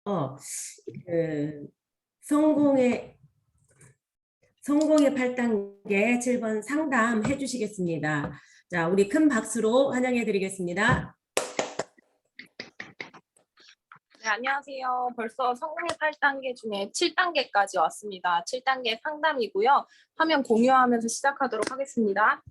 어, 그 성공의 성공의 8단계 7번 상담해 주시겠습니다. 자, 우리 큰 박수로 환영해 드리겠습니다. 네, 안녕하세요. 벌써 성공의 8단계 중에 7단계까지 왔습니다. 7단계 상담이고요. 화면 공유하면서 시작하도록 하겠습니다.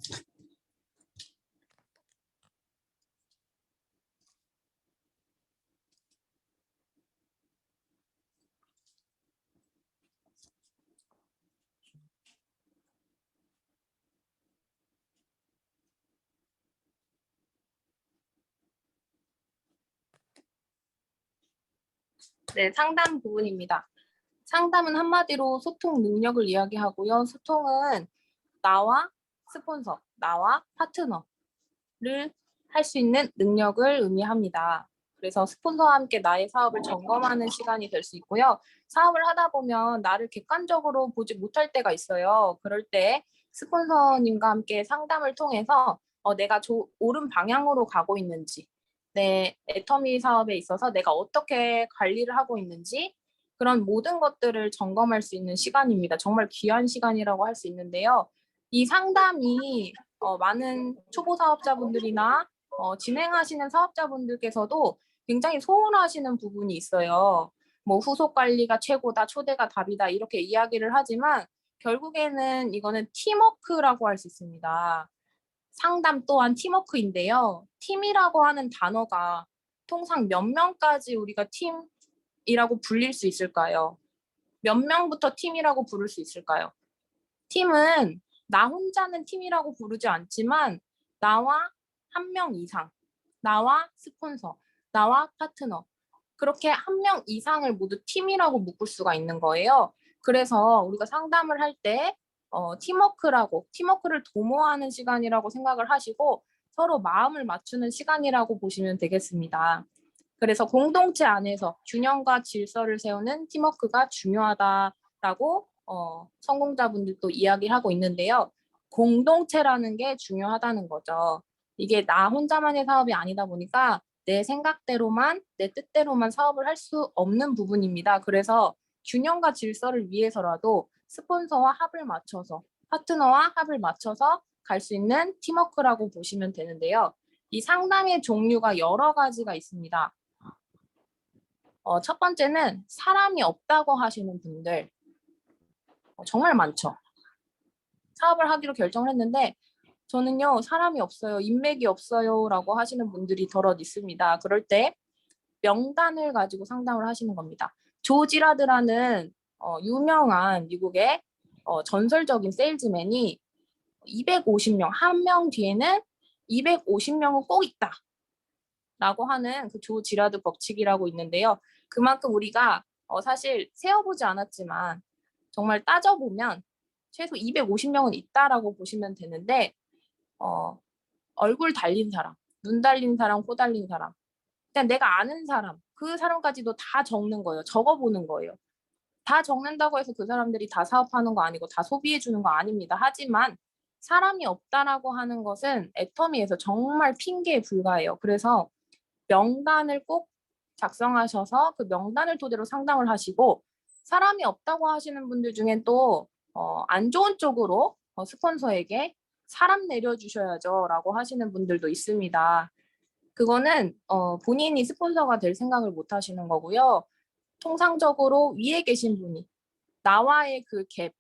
네, 상담 부분입니다. 상담은 한마디로 소통 능력을 이야기하고요. 소통은 나와 스폰서, 나와 파트너를 할 수 있는 능력을 의미합니다. 그래서 스폰서와 함께 나의 사업을 점검하는 시간이 될 수 있고요. 사업을 하다 보면 나를 객관적으로 보지 못할 때가 있어요. 그럴 때 스폰서님과 함께 상담을 통해서 내가 옳은 방향으로 가고 있는지, 내 애터미 사업에 있어서 내가 어떻게 관리를 하고 있는지 그런 모든 것들을 점검할 수 있는 시간입니다. 정말 귀한 시간이라고 할 수 있는데요. 이 상담이 많은 초보 사업자분들이나 진행하시는 사업자분들께서도 굉장히 소홀하시는 부분이 있어요. 뭐 후속 관리가 최고다, 초대가 답이다 이렇게 이야기를 하지만 결국에는 이거는 팀워크라고 할 수 있습니다. 상담 또한 팀워크인데요. 팀이라고 하는 단어가 통상 몇 명까지 우리가 팀이라고 불릴 수 있을까요? 몇 명부터 팀이라고 부를 수 있을까요? 팀은 나 혼자는 팀이라고 부르지 않지만 나와 한 명 이상, 나와 스폰서, 나와 파트너 그렇게 한 명 이상을 모두 팀이라고 묶을 수가 있는 거예요. 그래서 우리가 상담을 할 때 팀워크를 도모하는 시간이라고 생각을 하시고 서로 마음을 맞추는 시간이라고 보시면 되겠습니다. 그래서 공동체 안에서 균형과 질서를 세우는 팀워크가 중요하다라고 성공자분들도 이야기하고 있는데요. 공동체라는 게 중요하다는 거죠. 이게 나 혼자만의 사업이 아니다 보니까 내 생각대로만, 내 뜻대로만 사업을 할 수 없는 부분입니다. 그래서 균형과 질서를 위해서라도 스폰서와 합을 맞춰서, 파트너와 합을 맞춰서 갈 수 있는 팀워크라고 보시면 되는데요. 이 상담의 종류가 여러 가지가 있습니다. 첫 번째는 사람이 없다고 하시는 분들 정말 많죠. 사업을 하기로 결정을 했는데 저는요 사람이 없어요, 인맥이 없어요 라고 하시는 분들이 덜어 있습니다. 그럴 때 명단을 가지고 상담을 하시는 겁니다. 조 지라드라는 유명한 미국의 전설적인 세일즈맨이 250명, 한 명 뒤에는 250명은 꼭 있다 라고 하는 그 조 지라드 법칙이라고 있는데요. 그만큼 우리가 사실 세어보지 않았지만 정말 따져보면 최소 250명은 있다라고 보시면 되는데 얼굴 달린 사람, 눈 달린 사람, 코 달린 사람 그냥 내가 아는 사람, 그 사람까지도 다 적는 거예요. 적어보는 거예요. 다 적는다고 해서 그 사람들이 다 사업하는 거 아니고 다 소비해 주는 거 아닙니다. 하지만 사람이 없다라고 하는 것은 애터미에서 정말 핑계에 불과해요. 그래서 명단을 꼭 작성하셔서 그 명단을 토대로 상담을 하시고 사람이 없다고 하시는 분들 중엔 또 안 좋은 쪽으로 스폰서에게 사람 내려주셔야죠 라고 하시는 분들도 있습니다. 그거는 본인이 스폰서가 될 생각을 못 하시는 거고요. 통상적으로 위에 계신 분이 나와의 그 갭,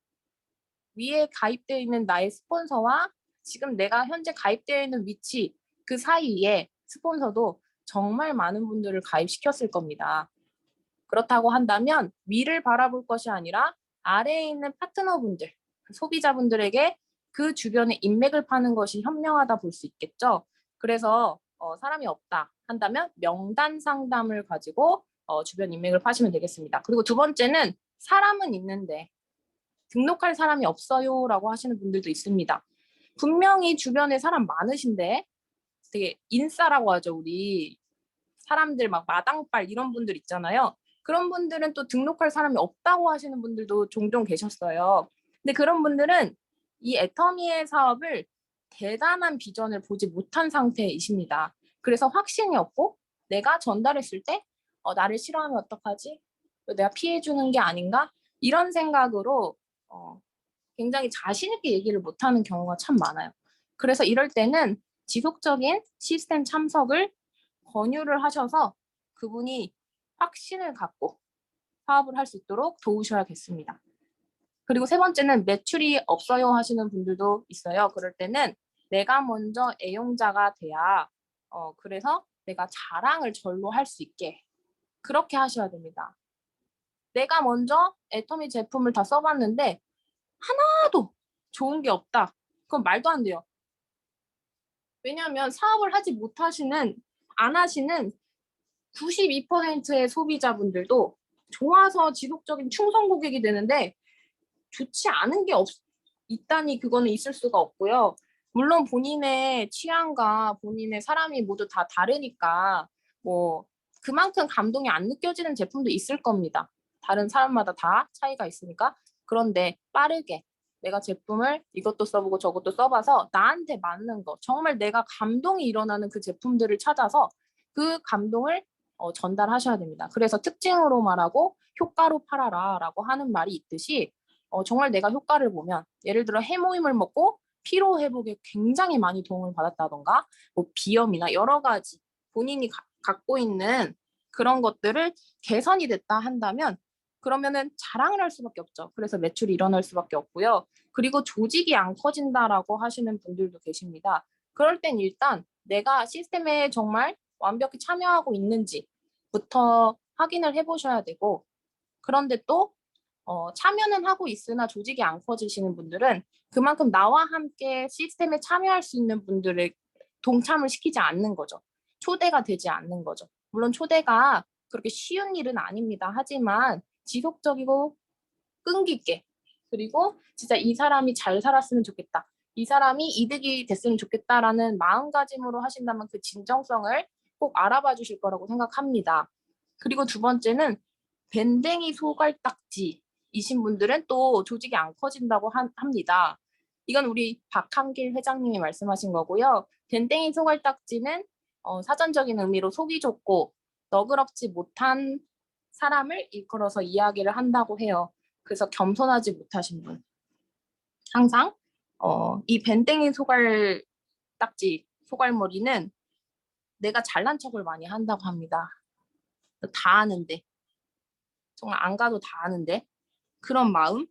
위에 가입되어 있는 나의 스폰서와 지금 내가 현재 가입되어 있는 위치 그 사이에 스폰서도 정말 많은 분들을 가입시켰을 겁니다. 그렇다고 한다면 위를 바라볼 것이 아니라 아래에 있는 파트너분들, 소비자분들에게 그 주변에 인맥을 파는 것이 현명하다 볼 수 있겠죠. 그래서 사람이 없다 한다면 명단 상담을 가지고 주변 인맥을 파시면 되겠습니다. 그리고 두 번째는 사람은 있는데 등록할 사람이 없어요 라고 하시는 분들도 있습니다. 분명히 주변에 사람 많으신데 되게 인싸라고 하죠. 우리 사람들 막 마당발 이런 분들 있잖아요. 그런 분들은 또 등록할 사람이 없다고 하시는 분들도 종종 계셨어요. 근데 그런 분들은 이 애터미의 사업을 대단한 비전을 보지 못한 상태이십니다. 그래서 확신이 없고 내가 전달했을 때 나를 싫어하면 어떡하지? 내가 피해주는 게 아닌가? 이런 생각으로 굉장히 자신 있게 얘기를 못하는 경우가 참 많아요. 그래서 이럴 때는 지속적인 시스템 참석을 권유를 하셔서 그분이 확신을 갖고 사업을 할 수 있도록 도우셔야겠습니다. 그리고 세 번째는 매출이 없어요 하시는 분들도 있어요. 그럴 때는 내가 먼저 애용자가 돼야 그래서 내가 자랑을 절로 할 수 있게 그렇게 하셔야 됩니다. 내가 먼저 애터미 제품을 다 써봤는데 하나도 좋은 게 없다. 그건 말도 안 돼요. 왜냐하면 사업을 안 하시는 92%의 소비자분들도 좋아서 지속적인 충성 고객이 되는데 좋지 않은 게 있다니 그거는 있을 수가 없고요. 물론 본인의 취향과 본인의 사람이 모두 다 다르니까 뭐 그만큼 감동이 안 느껴지는 제품도 있을 겁니다. 다른 사람마다 다 차이가 있으니까. 그런데 빠르게 내가 제품을 이것도 써보고 저것도 써봐서 나한테 맞는 거, 정말 내가 감동이 일어나는 그 제품들을 찾아서 그 감동을 전달하셔야 됩니다. 그래서 특징으로 말하고 효과로 팔아라라고 하는 말이 있듯이 정말 내가 효과를 보면 예를 들어 해모임을 먹고 피로 회복에 굉장히 많이 도움을 받았다던가 뭐 비염이나 여러 가지 본인이 갖고 있는 그런 것들을 개선이 됐다 한다면 그러면은 자랑을 할 수밖에 없죠. 그래서 매출이 일어날 수밖에 없고요. 그리고 조직이 안 커진다라고 하시는 분들도 계십니다. 그럴 땐 일단 내가 시스템에 정말 완벽히 참여하고 있는지부터 확인을 해보셔야 되고 그런데 또 참여는 하고 있으나 조직이 안 커지시는 분들은 그만큼 나와 함께 시스템에 참여할 수 있는 분들을 동참을 시키지 않는 거죠. 초대가 되지 않는 거죠. 물론 초대가 그렇게 쉬운 일은 아닙니다. 하지만 지속적이고 끈기 있게 그리고 진짜 이 사람이 잘 살았으면 좋겠다. 이 사람이 이득이 됐으면 좋겠다라는 마음가짐으로 하신다면 그 진정성을 꼭 알아봐 주실 거라고 생각합니다. 그리고 두 번째는 밴댕이 소갈딱지이신 분들은 또 조직이 안 커진다고 합니다. 이건 우리 박한길 회장님이 말씀하신 거고요. 밴댕이 소갈딱지는 사전적인 의미로 속이 좁고 너그럽지 못한 사람을 일컬어서 이야기를 한다고 해요. 그래서 겸손하지 못하신 분. 항상 이 밴댕이 소갈딱지, 소갈머리는 내가 잘난 척을 많이 한다고 합니다. 다 아는데. 정말 안 가도 다 아는데. 그런 마음,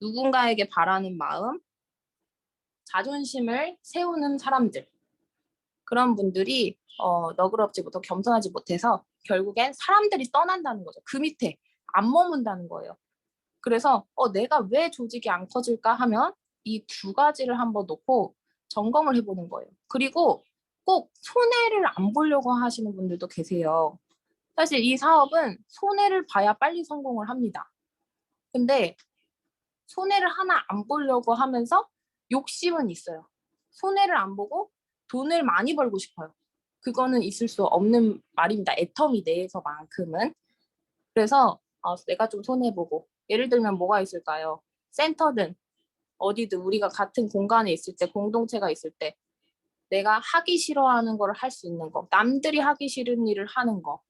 누군가에게 바라는 마음, 자존심을 세우는 사람들. 그런 분들이 너그럽지 못하고 겸손하지 못해서 결국엔 사람들이 떠난다는 거죠. 그 밑에 안 머문다는 거예요. 그래서 내가 왜 조직이 안 커질까 하면 이 두 가지를 한번 놓고 점검을 해보는 거예요. 그리고 꼭 손해를 안 보려고 하시는 분들도 계세요. 사실 이 사업은 손해를 봐야 빨리 성공을 합니다. 근데 손해를 하나 안 보려고 하면서 욕심은 있어요. 손해를 안 보고 돈을 많이 벌고 싶어요. 그거는 있을 수 없는 말입니다. 애터미 내에서만큼은. 그래서 내가 좀 손해보고 예를 들면 뭐가 있을까요? 센터든 어디든 우리가 같은 공간에 있을 때 공동체가 있을 때 내가 하기 싫어하는 걸 할 수 있는 거 남들이 하기 싫은 일을 하는 거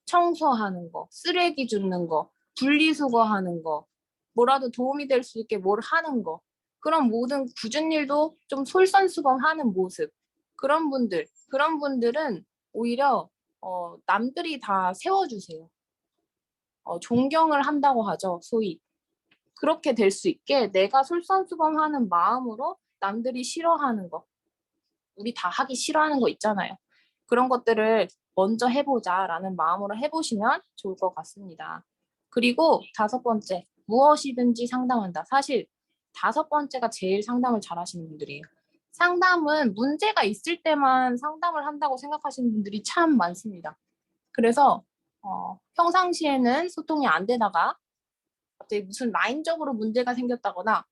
청소하는 거 쓰레기 줍는 거 분리수거하는 거 뭐라도 도움이 될 수 있게 뭘 하는 거 그런 모든 굳은 일도 좀 솔선수범하는 모습 그런 분들은 오히려 남들이 다 세워주세요. 존경을 한다고 하죠, 소위. 그렇게 될 수 있게 내가 솔선수범하는 마음으로 남들이 싫어하는 거, 우리 다 하기 싫어하는 거 있잖아요. 그런 것들을 먼저 해보자라는 마음으로 해보시면 좋을 것 같습니다. 그리고 다섯 번째, 무엇이든지 상담한다. 사실 다섯 번째가 제일 상담을 잘하시는 분들이에요. 상담은 문제가 있을 때만 상담을 한다고 생각하시는 분들이 참 많습니다. 그래서 평상시에는 소통이 안 되다가 갑자기 무슨 라인적으로 문제가 생겼다거나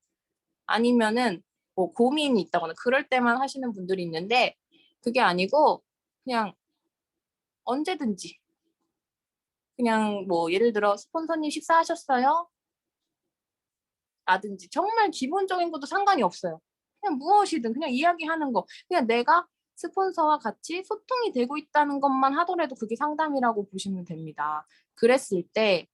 아니면은 뭐 고민이 있다거나 그럴 때만 하시는 분들이 있는데 그게 아니고 그냥 언제든지 그냥 뭐 예를 들어 스폰서님 식사하셨어요? 라든지 정말 기본적인 것도 상관이 없어요. 그냥 무엇이든 그냥 이야기하는 거 그냥 내가 스폰서와 같이 소통이 되고 있다는 것만 하더라도 그게 상담이라고 보시면 됩니다. 그랬을 때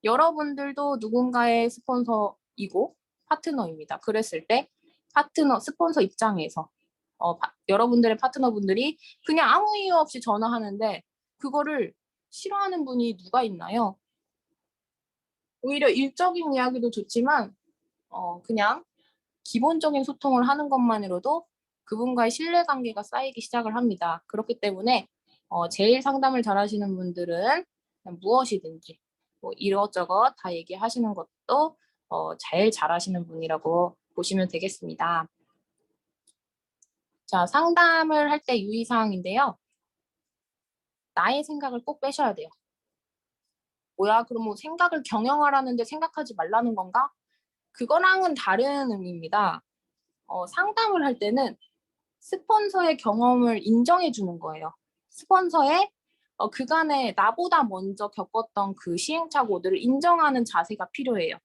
여러분들도 누군가의 스폰서이고 파트너입니다. 그랬을 때 스폰서 입장에서 여러분들의 파트너분들이 그냥 아무 이유 없이 전화하는데 그거를 싫어하는 분이 누가 있나요? 오히려 일적인 이야기도 좋지만 그냥 기본적인 소통을 하는 것만으로도 그분과의 신뢰관계가 쌓이기 시작을 합니다. 그렇기 때문에 제일 상담을 잘하시는 분들은 그냥 무엇이든지 뭐 이것저것 다 얘기하시는 것도 제일 잘하시는 분이라고 보시면 되겠습니다. 자, 상담을 할 때 유의사항인데요. 나의 생각을 꼭 빼셔야 돼요. 뭐야, 그럼 뭐 생각을 경영하라는데 생각하지 말라는 건가? 그거랑은 다른 의미입니다. 상담을 할 때는 스폰서의 경험을 인정해 주는 거예요. 스폰서의 그간에 나보다 먼저 겪었던 그 시행착오들을 인정하는 자세가 필요해요.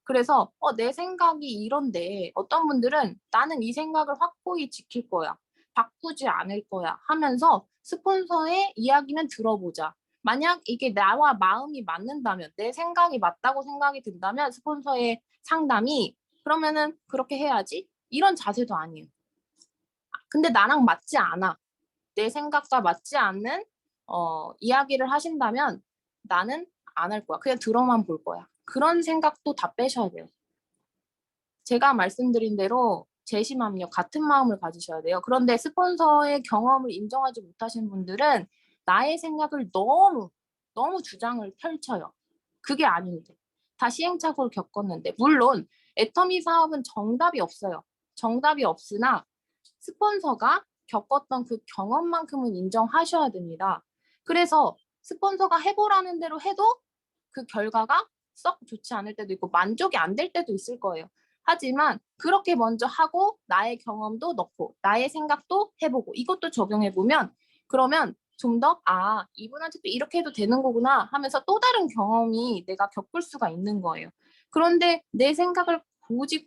그래서 내 생각이 이런데 어떤 분들은 나는 이 생각을 확고히 지킬 거야. 바꾸지 않을 거야 하면서 스폰서의 이야기는 들어보자. 만약 이게 나와 마음이 맞는다면 내 생각이 맞다고 생각이 든다면 스폰서의 상담이 그러면은 그렇게 해야지 이런 자세도 아니에요. 근데 나랑 맞지 않아. 내 생각과 맞지 않는 이야기를 하신다면 나는 안 할 거야. 그냥 들어만 볼 거야. 그런 생각도 다 빼셔야 돼요. 제가 말씀드린 대로 재심함력 같은 마음을 가지셔야 돼요. 그런데 스폰서의 경험을 인정하지 못하신 분들은 나의 생각을 너무 주장을 펼쳐요. 그게 아닌데. 다 시행착오를 겪었는데. 물론 애터미 사업은 정답이 없어요. 정답이 없으나 스폰서가 겪었던 그 경험만큼은 인정하셔야 됩니다. 그래서 스폰서가 해보라는 대로 해도 그 결과가 썩 좋지 않을 때도 있고 만족이 안 될 때도 있을 거예요. 하지만 그렇게 먼저 하고 나의 경험도 넣고 나의 생각도 해보고 이것도 적용해보면 그러면 좀 더 이분한테 또 이렇게 해도 되는 거구나 하면서 또 다른 경험이 내가 겪을 수가 있는 거예요. 그런데 내 생각을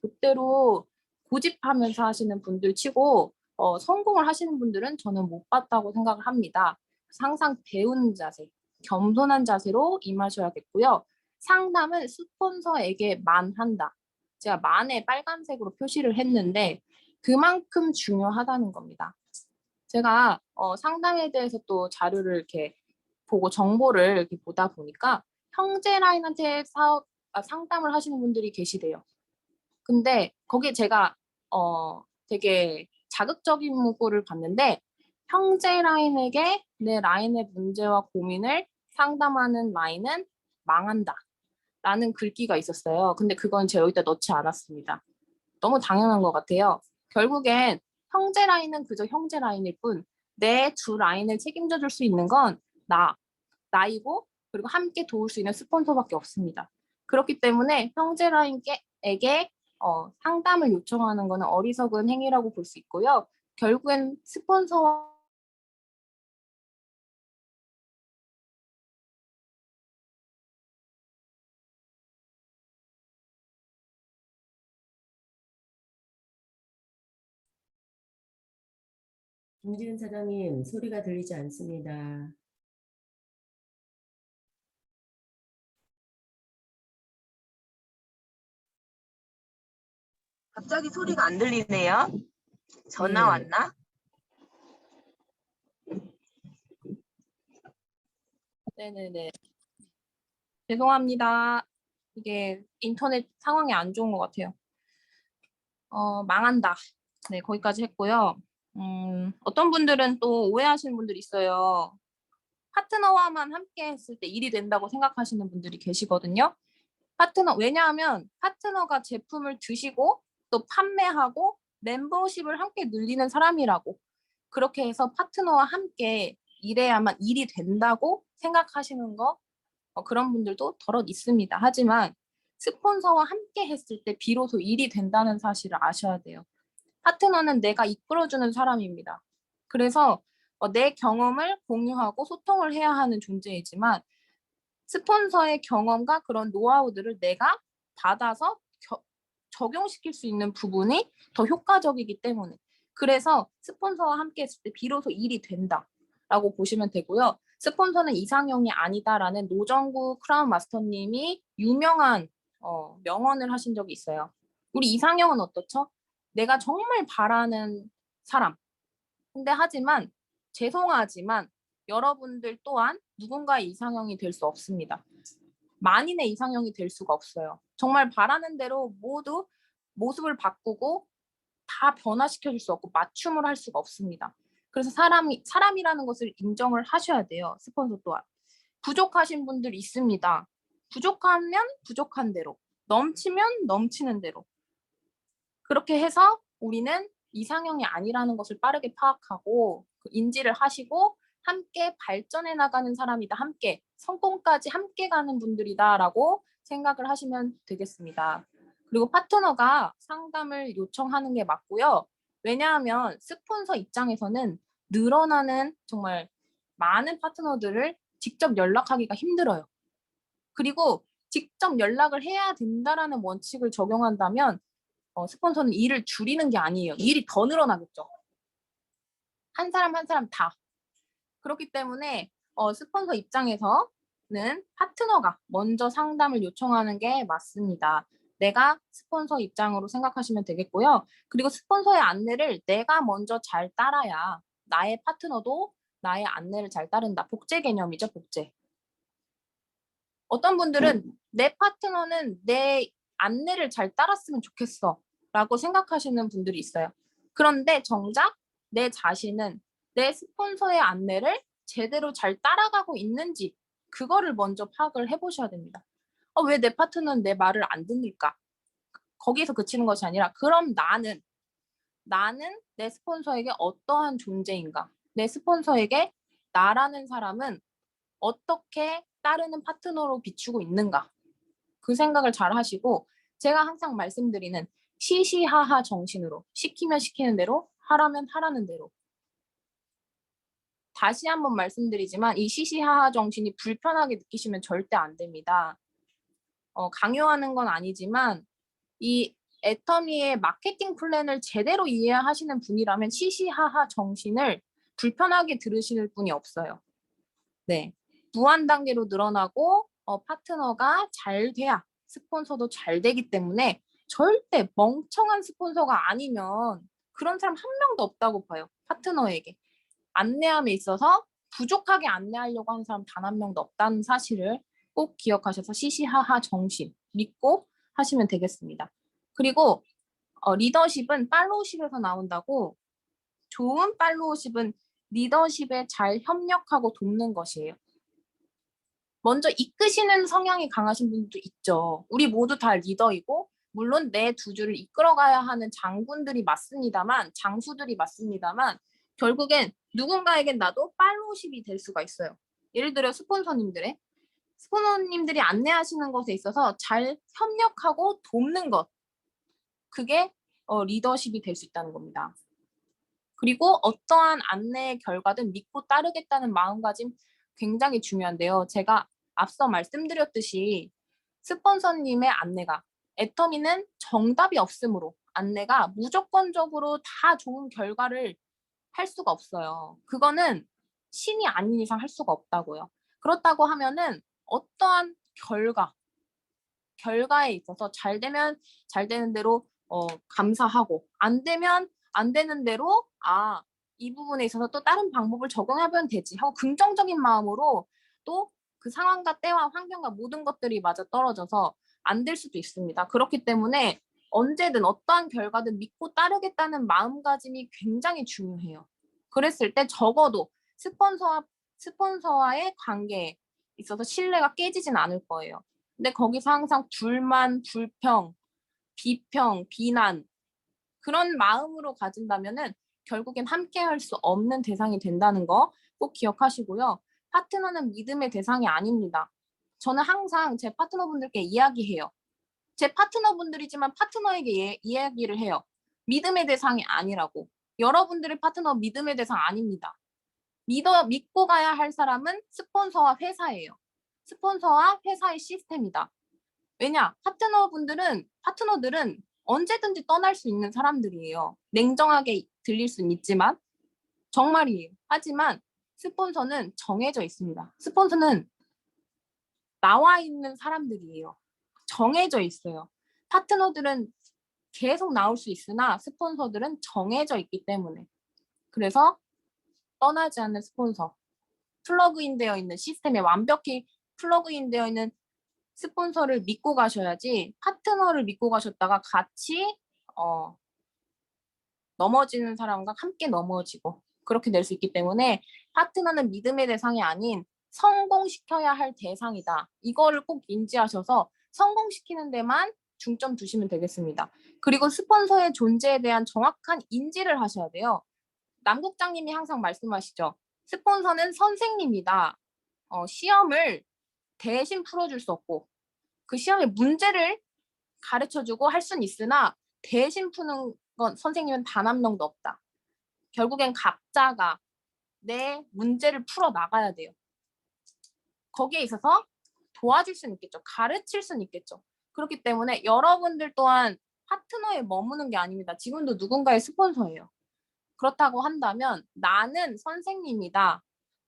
곧대로 고집하면서 하시는 분들 치고 성공을 하시는 분들은 저는 못 봤다고 생각을 합니다. 항상 배우는 자세, 겸손한 자세로 임하셔야겠고요. 상담은 스폰서에게만 한다. 제가 만에 빨간색으로 표시를 했는데 그만큼 중요하다는 겁니다. 제가 상담에 대해서 또 자료를 이렇게 보고 정보를 이렇게 보다 보니까 형제 라인한테 상담을 하시는 분들이 계시대요. 근데 거기에 제가 되게 자극적인 문구를 봤는데 형제 라인에게 내 라인의 문제와 고민을 상담하는 라인은 망한다 라는 글귀가 있었어요. 근데 그건 제가 여기다 넣지 않았습니다. 너무 당연한 것 같아요. 결국엔 형제 라인은 그저 형제 라인일 뿐 내 두 라인을 책임져 줄 수 있는 건 나이고 그리고 함께 도울 수 있는 스폰서밖에 없습니다. 그렇기 때문에 형제 라인에게 상담을 요청하는 것은 어리석은 행위라고 볼 수 있고요. 결국엔 스폰서와 김지은 사장님, 소리가 들리지 않습니다. 갑자기 소리가 안 들리네요. 전화 네. 왔나? 네네네. 죄송합니다. 이게 인터넷 상황이 안 좋은 것 같아요. 망한다. 네, 거기까지 했고요. 어떤 분들은 또 오해하시는 분들이 있어요. 파트너와만 함께 했을 때 일이 된다고 생각하시는 분들이 계시거든요. 왜냐하면 파트너가 제품을 드시고 또 판매하고 멤버십을 함께 늘리는 사람이라고 그렇게 해서 파트너와 함께 일해야만 일이 된다고 생각하시는 그런 분들도 덜어 있습니다. 하지만 스폰서와 함께 했을 때 비로소 일이 된다는 사실을 아셔야 돼요. 파트너는 내가 이끌어주는 사람입니다. 그래서 내 경험을 공유하고 소통을 해야 하는 존재이지만 스폰서의 경험과 그런 노하우들을 내가 받아서 적용시킬 수 있는 부분이 더 효과적이기 때문에 그래서 스폰서와 함께 했을 때 비로소 일이 된다라고 보시면 되고요. 스폰서는 이상형이 아니다라는 노정구 크라운 마스터님이 유명한 명언을 하신 적이 있어요. 우리 이상형은 어떻죠? 내가 정말 바라는 사람. 근데 하지만 죄송하지만 여러분들 또한 누군가의 이상형이 될 수 없습니다. 만인의 이상형이 될 수가 없어요. 정말 바라는 대로 모두 모습을 바꾸고 다 변화시켜 줄 수 없고 맞춤을 할 수가 없습니다. 그래서 사람이라는 것을 인정을 하셔야 돼요. 스폰서 또한. 부족하신 분들 있습니다. 부족하면 부족한 대로, 넘치면 넘치는 대로. 그렇게 해서 우리는 이상형이 아니라는 것을 빠르게 파악하고 인지를 하시고 함께 발전해 나가는 사람이다. 함께 성공까지 함께 가는 분들이다라고 생각을 하시면 되겠습니다. 그리고 파트너가 상담을 요청하는 게 맞고요. 왜냐하면 스폰서 입장에서는 늘어나는 정말 많은 파트너들을 직접 연락하기가 힘들어요. 그리고 직접 연락을 해야 된다라는 원칙을 적용한다면 스폰서는 일을 줄이는 게 아니에요. 일이 더 늘어나겠죠. 한 사람 한 사람 다. 그렇기 때문에 스폰서 입장에서는 파트너가 먼저 상담을 요청하는 게 맞습니다. 내가 스폰서 입장으로 생각하시면 되겠고요. 그리고 스폰서의 안내를 내가 먼저 잘 따라야 나의 파트너도 나의 안내를 잘 따른다. 복제 개념이죠, 복제. 어떤 분들은 내 파트너는 내 안내를 잘 따랐으면 좋겠어 라고 생각하시는 분들이 있어요. 그런데 정작 내 자신은 내 스폰서의 안내를 제대로 잘 따라가고 있는지 그거를 먼저 파악을 해보셔야 됩니다. 왜 내 파트너는 내 말을 안 듣을까? 거기에서 그치는 것이 아니라 그럼 나는 내 스폰서에게 어떠한 존재인가? 내 스폰서에게 나라는 사람은 어떻게 따르는 파트너로 비추고 있는가? 그 생각을 잘 하시고 제가 항상 말씀드리는 시시하하 정신으로 시키면 시키는 대로 하라면 하라는 대로 다시 한번 말씀드리지만 이 시시하하 정신이 불편하게 느끼시면 절대 안 됩니다. 강요하는 건 아니지만 이 애터미의 마케팅 플랜을 제대로 이해하시는 분이라면 시시하하 정신을 불편하게 들으실 분이 없어요. 네. 무한 단계로 늘어나고 파트너가 잘 돼야 스폰서도 잘 되기 때문에 절대 멍청한 스폰서가 아니면 그런 사람 한 명도 없다고 봐요. 파트너에게. 안내함에 있어서 부족하게 안내하려고 하는 사람 단 한 명도 없다는 사실을 꼭 기억하셔서 시시하하 정신 믿고 하시면 되겠습니다. 그리고 리더십은 팔로우십에서 나온다고 좋은 팔로우십은 리더십에 잘 협력하고 돕는 것이에요. 먼저 이끄시는 성향이 강하신 분도 있죠. 우리 모두 다 리더이고 물론 내 두 줄을 이끌어가야 하는 장군들이 맞습니다만 장수들이 맞습니다만 결국엔 누군가에겐 나도 팔로우십이 될 수가 있어요. 예를 들어 스폰서님들이 안내하시는 것에 있어서 잘 협력하고 돕는 것 그게 리더십이 될 수 있다는 겁니다. 그리고 어떠한 안내의 결과든 믿고 따르겠다는 마음가짐 굉장히 중요한데요. 제가 앞서 말씀드렸듯이 스폰서님의 안내가 애터미는 정답이 없으므로 안내가 무조건적으로 다 좋은 결과를 할 수가 없어요. 그거는 신이 아닌 이상 할 수가 없다고요. 그렇다고 하면은 어떠한 결과에 있어서 잘 되면 잘 되는 대로 감사하고 안 되면 안 되는 대로 이 부분에 있어서 또 다른 방법을 적용하면 되지 하고 긍정적인 마음으로 또 그 상황과 때와 환경과 모든 것들이 맞아떨어져서 안 될 수도 있습니다. 그렇기 때문에 언제든 어떠한 결과든 믿고 따르겠다는 마음가짐이 굉장히 중요해요. 그랬을 때 적어도 스폰서와의 관계에 있어서 신뢰가 깨지진 않을 거예요. 근데 거기서 항상 불만, 불평, 비평, 비난 그런 마음으로 가진다면은 결국엔 함께 할 수 없는 대상이 된다는 거 꼭 기억하시고요. 파트너는 믿음의 대상이 아닙니다. 저는 항상 제 파트너분들께 이야기해요. 제 파트너분들이지만 파트너에게 이야기를 해요. 믿음의 대상이 아니라고. 여러분들의 파트너 믿음의 대상 아닙니다. 믿고 가야 할 사람은 스폰서와 회사예요. 스폰서와 회사의 시스템이다. 왜냐? 파트너들은 언제든지 떠날 수 있는 사람들이에요. 냉정하게 들릴 수는 있지만 정말이에요. 하지만 스폰서는 정해져 있습니다. 스폰서는 나와 있는 사람들이에요. 정해져 있어요. 파트너들은 계속 나올 수 있으나 스폰서들은 정해져 있기 때문에. 그래서 떠나지 않는 스폰서, 플러그인 되어 있는 시스템에 완벽히 플러그인 되어 있는 스폰서를 믿고 가셔야지 파트너를 믿고 가셨다가 같이 넘어지는 사람과 함께 넘어지고 그렇게 될 수 있기 때문에 파트너는 믿음의 대상이 아닌 성공시켜야 할 대상이다. 이거를 꼭 인지하셔서 성공시키는 데만 중점 두시면 되겠습니다. 그리고 스폰서의 존재에 대한 정확한 인지를 하셔야 돼요. 남 국장님이 항상 말씀하시죠. 스폰서는 선생님이다. 시험을 대신 풀어줄 수 없고 그 시험의 문제를 가르쳐주고 할 수는 있으나 대신 푸는 건 선생님은 단 한 명도 없다. 결국엔 각자가 내 문제를 풀어 나가야 돼요. 거기에 있어서 도와줄 수는 있겠죠. 가르칠 수는 있겠죠. 그렇기 때문에 여러분들 또한 파트너에 머무는 게 아닙니다. 지금도 누군가의 스폰서예요. 그렇다고 한다면 나는 선생님이다.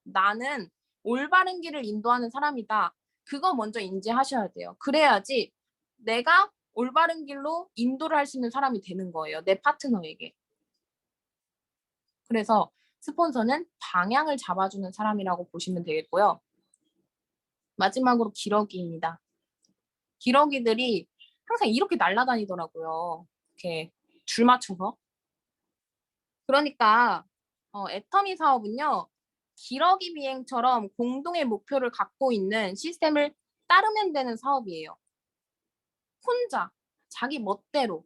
나는 올바른 길을 인도하는 사람이다. 그거 먼저 인지하셔야 돼요. 그래야지 내가 올바른 길로 인도를 할 수 있는 사람이 되는 거예요. 내 파트너에게. 그래서 스폰서는 방향을 잡아주는 사람이라고 보시면 되겠고요. 마지막으로 기러기입니다. 기러기들이 항상 이렇게 날아다니더라고요. 이렇게 줄 맞춰서. 그러니까 애터미 사업은요. 기러기 비행처럼 공동의 목표를 갖고 있는 시스템을 따르면 되는 사업이에요. 혼자 자기 멋대로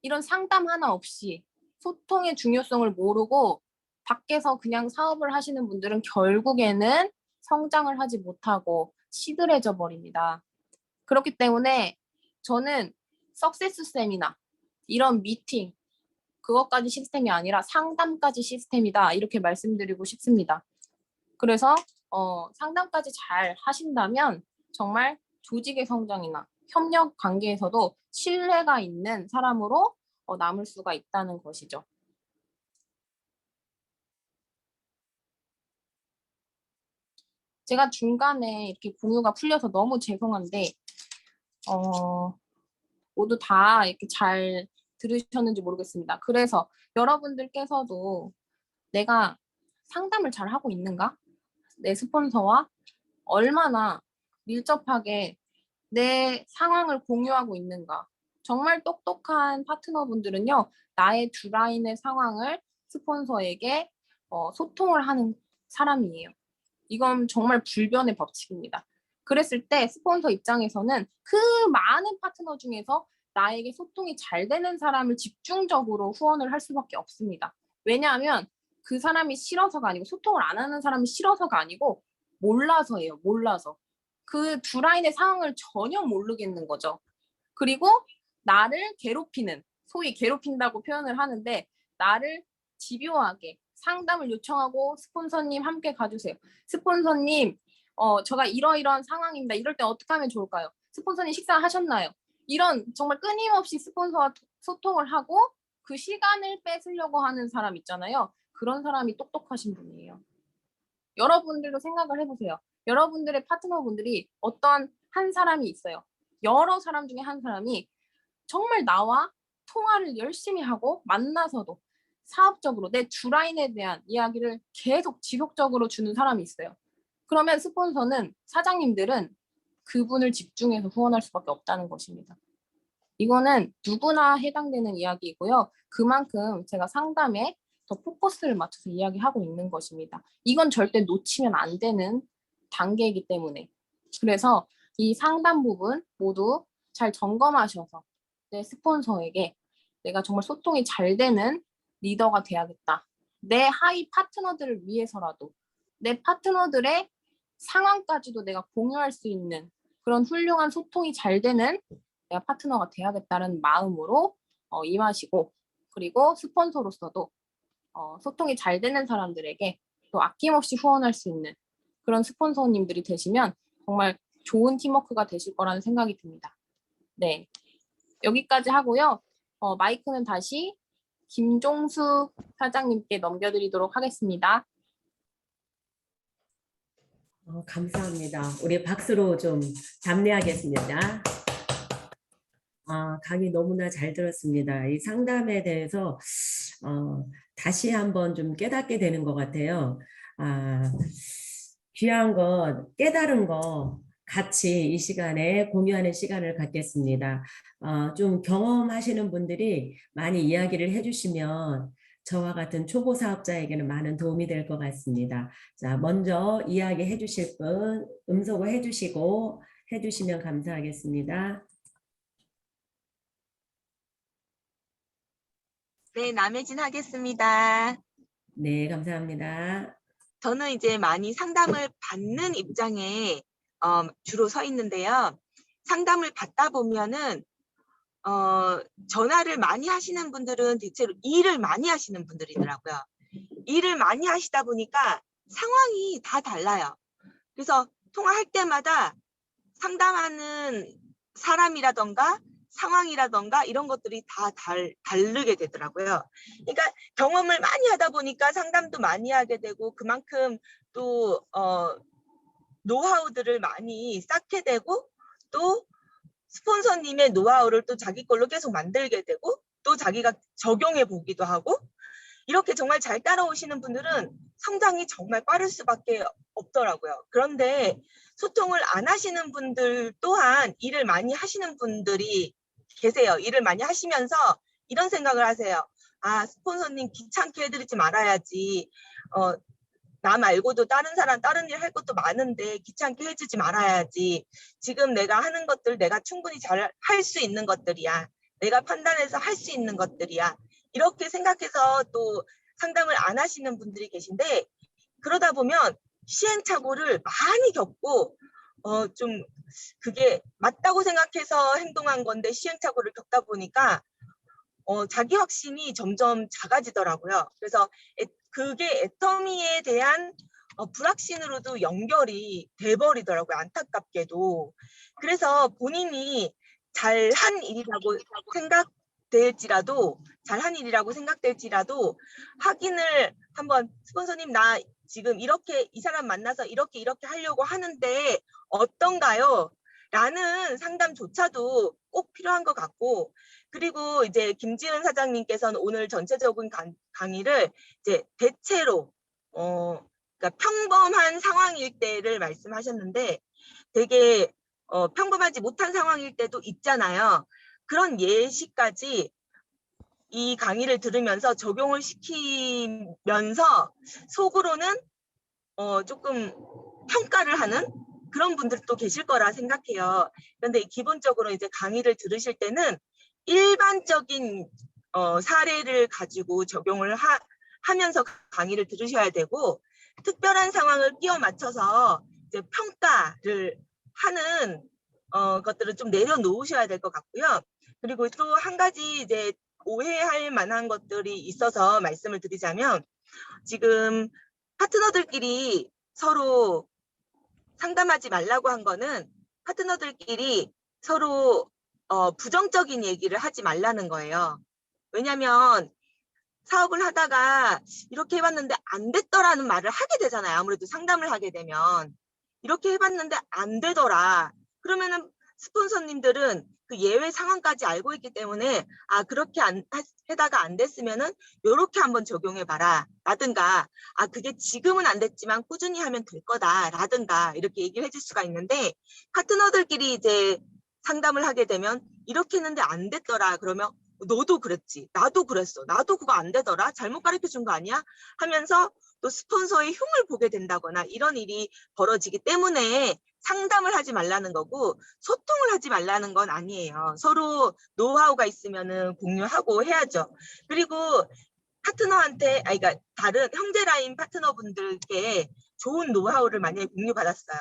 이런 상담 하나 없이 소통의 중요성을 모르고 밖에서 그냥 사업을 하시는 분들은 결국에는 성장을 하지 못하고 시들해져 버립니다. 그렇기 때문에 저는 석세스 세미나 이런 미팅 그것까지 시스템이 아니라 상담까지 시스템이다 이렇게 말씀드리고 싶습니다. 그래서 상담까지 잘 하신다면 정말 조직의 성장이나 협력 관계에서도 신뢰가 있는 사람으로 남을 수가 있다는 것이죠. 제가 중간에 이렇게 공유가 풀려서 너무 죄송한데 모두 다 이렇게 잘 들으셨는지 모르겠습니다. 그래서 여러분들께서도 내가 상담을 잘 하고 있는가? 내 스폰서와 얼마나 밀접하게 내 상황을 공유하고 있는가? 정말 똑똑한 파트너분들은요, 나의 두 라인의 상황을 스폰서에게 소통을 하는 사람이에요. 이건 정말 불변의 법칙입니다. 그랬을 때 스폰서 입장에서는 그 많은 파트너 중에서 나에게 소통이 잘 되는 사람을 집중적으로 후원을 할 수밖에 없습니다. 왜냐하면 그 사람이 싫어서가 아니고 소통을 안 하는 사람이 싫어서가 아니고 몰라서예요. 몰라서. 그 두 라인의 상황을 전혀 모르겠는 거죠. 그리고 나를 괴롭히는, 소위 괴롭힌다고 표현을 하는데 나를 집요하게 상담을 요청하고 스폰서님 함께 가주세요. 스폰서님, 제가 이러이러한 상황입니다. 이럴 때 어떻게 하면 좋을까요? 스폰서님 식사하셨나요? 이런 정말 끊임없이 스폰서와 소통을 하고 그 시간을 뺏으려고 하는 사람 있잖아요. 그런 사람이 똑똑하신 분이에요. 여러분들도 생각을 해보세요. 여러분들의 파트너분들이 어떤 한 사람이 있어요. 여러 사람 중에 한 사람이 정말 나와 통화를 열심히 하고 만나서도 사업적으로 내 주 라인에 대한 이야기를 계속 지속적으로 주는 사람이 있어요. 그러면 스폰서는 사장님들은 그분을 집중해서 후원할 수밖에 없다는 것입니다. 이거는 누구나 해당되는 이야기이고요. 그만큼 제가 상담에 더 포커스를 맞춰서 이야기하고 있는 것입니다. 이건 절대 놓치면 안 되는 단계이기 때문에. 그래서 이 상담 부분 모두 잘 점검하셔서 내 스폰서에게 내가 정말 소통이 잘 되는 리더가 돼야겠다. 내 하위 파트너들을 위해서라도 내 파트너들의 상황까지도 내가 공유할 수 있는 그런 훌륭한 소통이 잘 되는 내가 파트너가 돼야겠다는 마음으로 임하시고 그리고 스폰서로서도 소통이 잘 되는 사람들에게 또 아낌없이 후원할 수 있는 그런 스폰서님들이 되시면 정말 좋은 팀워크가 되실 거라는 생각이 듭니다. 네, 여기까지 하고요. 마이크는 다시 김종수 사장님께 넘겨드리도록 하겠습니다. 감사합니다. 우리 박수로 좀 답례하겠습니다. 강의 너무나 잘 들었습니다. 이 상담에 대해서 다시 한번 좀 깨닫게 되는 것 같아요. 귀한 것, 깨달은 거 같이 이 시간에 공유하는 시간을 갖겠습니다. 좀 경험하시는 분들이 많이 이야기를 해주시면 저와 같은 초보 사업자에게는 많은 도움이 될 것 같습니다. 자, 먼저 이야기해 주실 분 음소거 해주시면 감사하겠습니다. 네, 남혜진 하겠습니다. 네, 감사합니다. 저는 이제 많이 상담을 받는 입장에 주로 서 있는데요. 상담을 받다 보면은 전화를 많이 하시는 분들은 대체로 일을 많이 하시는 분들이더라고요. 일을 많이 하시다 보니까 상황이 다 달라요. 그래서 통화할 때마다 상담하는 사람이라던가 상황이라던가 이런 것들이 다 다르게 되더라고요. 그러니까 경험을 많이 하다 보니까 상담도 많이 하게 되고 그만큼 또 노하우들을 많이 쌓게 되고 또 스폰서님의 노하우를 또 자기 걸로 계속 만들게 되고 또 자기가 적용해 보기도 하고 이렇게 정말 잘 따라오시는 분들은 성장이 정말 빠를 수밖에 없더라고요. 그런데 소통을 안 하시는 분들 또한 일을 많이 하시는 분들이 계세요. 일을 많이 하시면서 이런 생각을 하세요. 스폰서님 귀찮게 해드리지 말아야지. 나 말고도 다른 사람 다른 일 할 것도 많은데 귀찮게 해주지 말아야지. 지금 내가 하는 것들 내가 충분히 잘 할 수 있는 것들이야. 내가 판단해서 할 수 있는 것들이야. 이렇게 생각해서 또 상담을 안 하시는 분들이 계신데 그러다 보면 시행착오를 많이 겪고 좀 그게 맞다고 생각해서 행동한 건데 시행착오를 겪다 보니까 자기 확신이 점점 작아지더라고요. 그래서 그게 애터미에 대한 불확신으로도 연결이 돼버리더라고요. 안타깝게도. 그래서 본인이 잘한 일이라고 생각될지라도 확인을 한번 스폰서님 나 지금 이렇게 이 사람 만나서 이렇게 하려고 하는데 어떤가요? 라는 상담조차도 꼭 필요한 것 같고 그리고 이제 김지은 사장님께서는 오늘 전체적인 강의를 이제 대체로 그러니까 평범한 상황일 때를 말씀하셨는데 되게 평범하지 못한 상황일 때도 있잖아요. 그런 예시까지 이 강의를 들으면서 적용을 시키면서 속으로는 조금 평가를 하는 그런 분들도 계실 거라 생각해요. 그런데 기본적으로 이제 강의를 들으실 때는 일반적인 사례를 가지고 적용을 하면서 강의를 들으셔야 되고 특별한 상황을 끼워 맞춰서 이제 평가를 하는 것들을 좀 내려놓으셔야 될 것 같고요. 그리고 또 한 가지 이제 오해할 만한 것들이 있어서 말씀을 드리자면 지금 파트너들끼리 서로 상담하지 말라고 한 거는 파트너들끼리 서로 부정적인 얘기를 하지 말라는 거예요. 왜냐하면 사업을 하다가 이렇게 해봤는데 안 됐더라는 말을 하게 되잖아요. 아무래도 상담을 하게 되면 이렇게 해봤는데 안 되더라. 그러면은 스폰서님들은 그 예외 상황까지 알고 있기 때문에 그렇게 해다가 안 됐으면은 요렇게 한번 적용해봐라 라든가 그게 지금은 안 됐지만 꾸준히 하면 될 거다 라든가 이렇게 얘기를 해줄 수가 있는데 파트너들끼리 이제 상담을 하게 되면 이렇게 했는데 안 됐더라 그러면 너도 그랬지 나도 그랬어 나도 그거 안 되더라 잘못 가르쳐 준 거 아니야 하면서 또 스폰서의 흉을 보게 된다거나 이런 일이 벌어지기 때문에 상담을 하지 말라는 거고 소통을 하지 말라는 건 아니에요. 서로 노하우가 있으면은 공유하고 해야죠. 그리고 파트너한테 그러니까 다른 형제 라인 파트너분들께 좋은 노하우를 만약에 공유받았어요.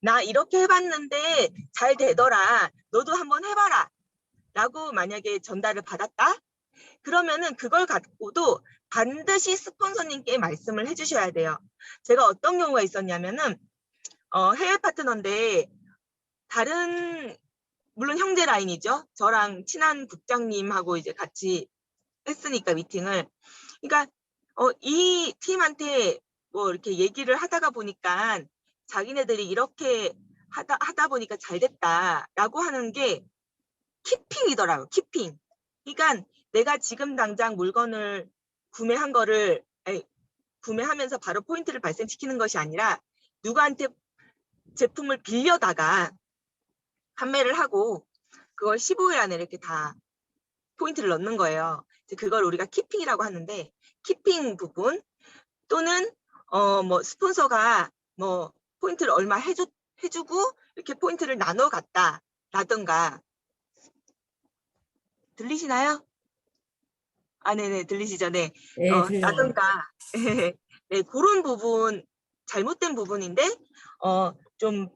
나 이렇게 해봤는데 잘 되더라. 너도 한번 해봐라. 라고 만약에 전달을 받았다? 그러면은 그걸 갖고도 반드시 스폰서님께 말씀을 해주셔야 돼요. 제가 어떤 경우가 있었냐면은 해외 파트너인데 다른 물론 형제 라인이죠. 저랑 친한 국장님하고 이제 같이 했으니까 미팅을. 그러니까 이 팀한테 뭐 이렇게 얘기를 하다가 보니까 자기네들이 이렇게 하다 보니까 잘 됐다라고 하는 게 키핑이더라고요. 키핑. 그러니까 내가 지금 당장 물건을 구매한 거를 구매하면서 바로 포인트를 발생시키는 것이 아니라 누구한테 제품을 빌려다가 판매를 하고 그걸 15일 안에 이렇게 다 포인트를 넣는 거예요. 그걸 우리가 키핑이라고 하는데, 키핑 부분 또는 뭐 스폰서가 뭐 포인트를 얼마 해주고 이렇게 포인트를 나눠 갔다라든가. 들리시나요? 아, 네네, 들리시죠? 네. 네, 들려요. 라든가. 네, 그런 부분, 잘못된 부분인데, 좀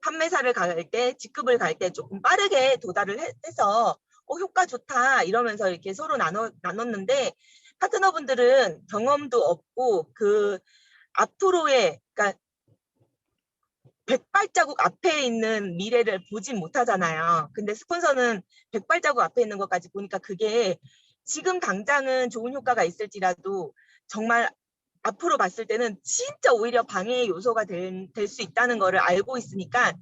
판매사를 갈 때, 직급을 갈 때 조금 빠르게 도달을 해서, 효과 좋다, 이러면서 이렇게 서로 나눴는데, 파트너분들은 경험도 없고, 앞으로의, 그러니까, 100발자국 앞에 있는 미래를 보진 못하잖아요. 근데 스폰서는 100발자국 앞에 있는 것까지 보니까 그게 지금 당장은 좋은 효과가 있을지라도 정말 앞으로 봤을 때는 진짜 오히려 방해의 요소가 될 수 있다는 거를 알고 있으니까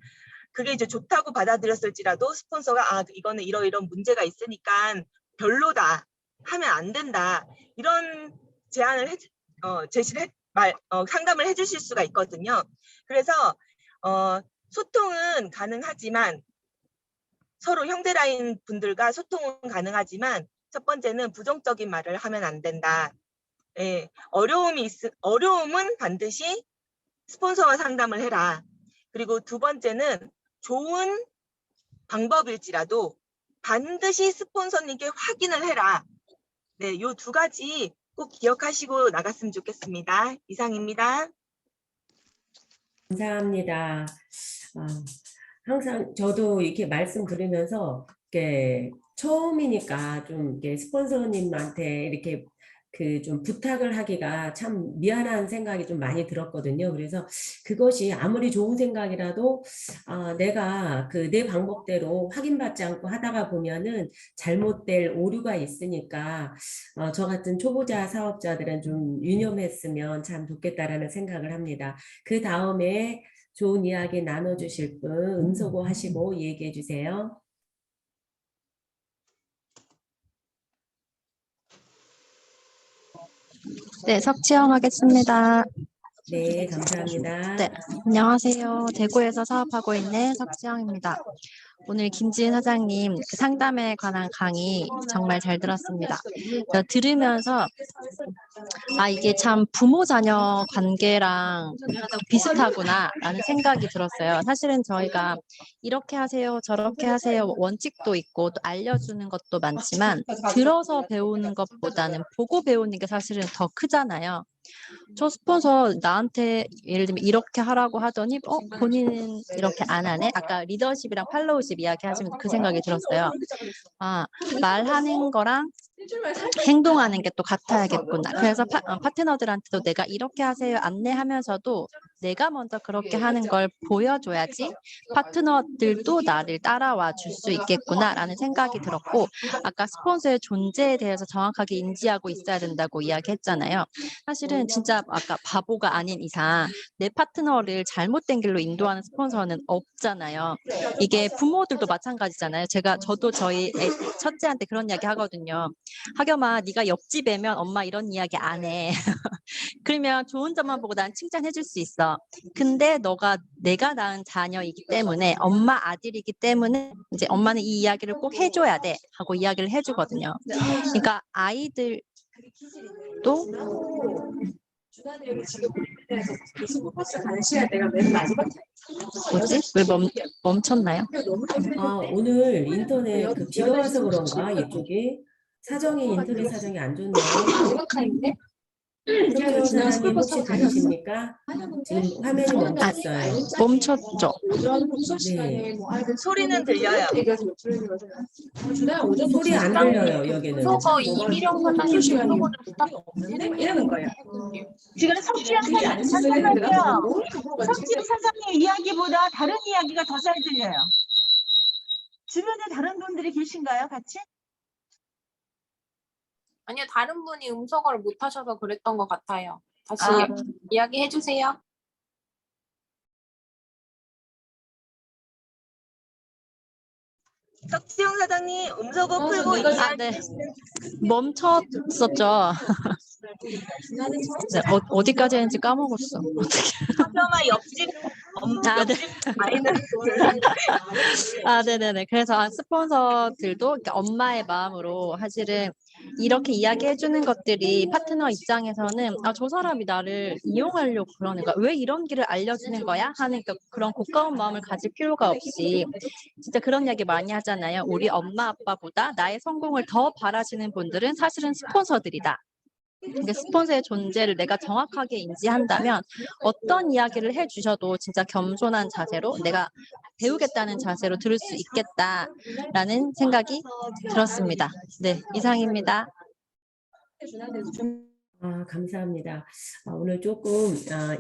그게 이제 좋다고 받아들였을지라도 스폰서가 이거는 이런 문제가 있으니까 별로다, 하면 안 된다, 이런 제안을 제시를 상담을 해주실 수가 있거든요. 그래서 소통은 가능하지만 서로 형제라인 분들과 소통은 가능하지만 첫 번째는 부정적인 말을 하면 안 된다. 예, 어려움은 반드시 스폰서와 상담을 해라. 그리고 두 번째는 좋은 방법일지라도 반드시 스폰서님께 확인을 해라. 네, 요 두 가지 꼭 기억하시고 나갔으면 좋겠습니다. 이상입니다. 감사합니다. 항상 저도 이렇게 말씀 들으면서 이렇게 처음이니까 좀 이렇게 스폰서님한테 이렇게 그 좀 부탁을 하기가 참 미안한 생각이 좀 많이 들었거든요. 그래서 그것이 아무리 좋은 생각이라도 내가 그 내 방법대로 확인받지 않고 하다가 보면은 잘못될 오류가 있으니까 저 같은 초보자 사업자들은 좀 유념했으면 참 좋겠다라는 생각을 합니다. 그 다음에 좋은 이야기 나눠주실 분 음소거 하시고 얘기해 주세요. 네, 석지영 하겠습니다. 네, 감사합니다. 네, 안녕하세요. 대구에서 사업하고 있는 석지영입니다. 오늘 김지은 사장님 그 상담에 관한 강의 정말 잘 들었습니다. 들으면서 이게 참 부모 자녀 관계랑 비슷하구나 라는 생각이 들었어요. 사실은 저희가 이렇게 하세요, 저렇게 하세요 원칙도 있고 또 알려주는 것도 많지만 들어서 배우는 것보다는 보고 배우는 게 사실은 더 크잖아요. 저 스폰서 나한테 예를 들면 이렇게 하라고 하더니 본인은 이렇게 안 하네? 아까 리더십이랑 팔로우십 이야기 하시면서 그 생각이 들었어요. 말하는 거랑 행동하는 게 또 같아야겠구나. 그래서 파트너들한테도 내가 이렇게 하세요 안내하면서도 내가 먼저 그렇게 하는 걸 보여줘야지 파트너들도 나를 따라와 줄 수 있겠구나라는 생각이 들었고, 아까 스폰서의 존재에 대해서 정확하게 인지하고 있어야 된다고 이야기했잖아요. 사실은 진짜 아까 바보가 아닌 이상 내 파트너를 잘못된 길로 인도하는 스폰서는 없잖아요. 이게 부모들도 마찬가지잖아요. 저도 저희 첫째한테 그런 이야기 하거든요. 하겸아, 네가 옆집 애면 엄마 이런 이야기 안 해. 그러면 좋은 점만 보고 난 칭찬해 줄 수 있어. 근데 내가 낳은 자녀이기 때문에 엄마 아들이기 때문에 이제 엄마는 이 이야기를 꼭 해줘야 돼 하고 이야기를 해주거든요. 그러니까 아이들도 뭐지? 왜 멈췄나요? 오늘 인터넷 비가 와서 그런가 이쪽이 사정이 인터넷 사정이 안 좋네요. 석지영 사장님 혹시 들리십니까? 지금 화면이 멈췄어요. 멈췄죠. 네. 소리는 들려요. 소리 안 들려요, 여기는. 그거 이미령 사장님 유튜브를 이러는 거예요. 지금 석지영 사장님 잠깐만요. 석지영 사장님 이야기보다 다른 이야기가 더 잘 들려요. 주변에 다른 분들이 계신가요, 같이? 아니요, 다른 분이 음소거를 못 하셔서 그랬던 것 같아요. 다시 아, 이야기해 주세요. 석지영 사장님 음소거 풀고 이야기 네. 멈췄었죠. 네, 어디까지 했는지 까먹었어. 서점아 옆집 아, 네. 옆집 아이는 아, 네네네. 그래서 스폰서들도 이렇게 엄마의 마음으로 사실은 이렇게 이야기해주는 것들이 파트너 입장에서는 아, 저 사람이 나를 이용하려고 그러는가? 왜 이런 길을 알려주는 거야? 하는 그런 고가운 마음을 가질 필요가 없이 진짜 그런 이야기 많이 하잖아요. 우리 엄마 아빠보다 나의 성공을 더 바라시는 분들은 사실은 스폰서들이다. 근데 스폰서의 존재를 내가 정확하게 인지한다면 어떤 이야기를 해주셔도 진짜 겸손한 자세로 내가 배우겠다는 자세로 들을 수 있겠다라는 생각이 들었습니다. 네, 이상입니다. 감사합니다. 오늘 조금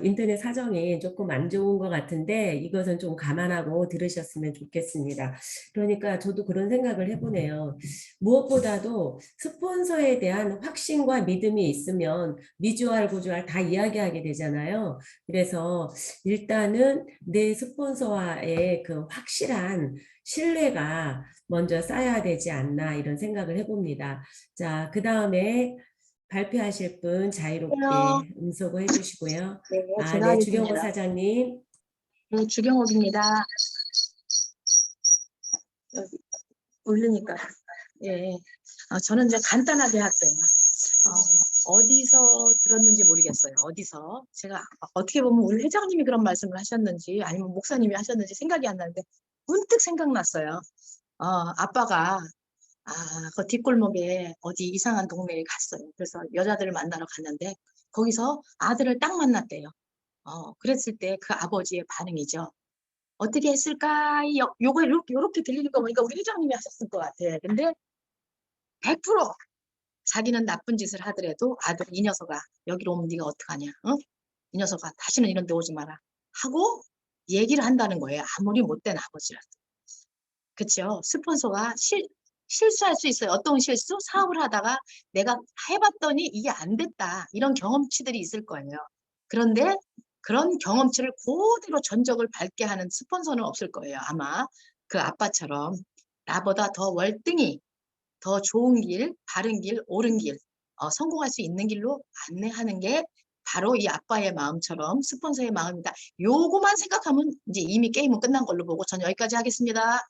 인터넷 사정이 조금 안 좋은 것 같은데 이것은 좀 감안하고 들으셨으면 좋겠습니다. 그러니까 저도 그런 생각을 해보네요. 무엇보다도 스폰서에 대한 확신과 믿음이 있으면 미주알, 고주알 다 이야기하게 되잖아요. 그래서 일단은 내 스폰서와의 그 확실한 신뢰가 먼저 쌓여야 되지 않나 이런 생각을 해봅니다. 자, 그 다음에 발표하실 분 자유롭게 음소거 해주시고요. 네, 제가 네, 주경호 하겠습니다. 사장님. 네, 주경옥입니다. 여기 울리니까. 예. 저는 이제 간단하게 할게요. 어디서 들었는지 모르겠어요. 어디서. 제가 어떻게 보면 우리 회장님이 그런 말씀을 하셨는지 아니면 목사님이 하셨는지 생각이 안 나는데 문득 생각났어요. 아빠가 그 뒷골목에 어디 이상한 동네에 갔어요. 그래서 여자들을 만나러 갔는데 거기서 아들을 딱 만났대요. 그랬을 때 그 아버지의 반응이죠. 어떻게 했을까? 요거 요렇게 들리는 거 보니까 우리 회장님이 하셨을 것 같아. 근데 100% 자기는 나쁜 짓을 하더라도 아들 이 녀석아 여기로 오면 네가 어떡하냐? 응? 이 녀석아 다시는 이런 데 오지 마라. 하고 얘기를 한다는 거예요. 아무리 못된 아버지라도. 그렇죠? 스폰서가 실수할 수 있어요. 어떤 실수? 사업을 하다가 내가 해봤더니 이게 안 됐다. 이런 경험치들이 있을 거예요. 그런데 그런 경험치를 그대로 전적을 밟게 하는 스폰서는 없을 거예요. 아마 그 아빠처럼 나보다 더 월등히 더 좋은 길, 바른 길, 옳은 길, 성공할 수 있는 길로 안내하는 게 바로 이 아빠의 마음처럼 스폰서의 마음이다. 요거만 생각하면 이제 이미 게임은 끝난 걸로 보고 전 여기까지 하겠습니다.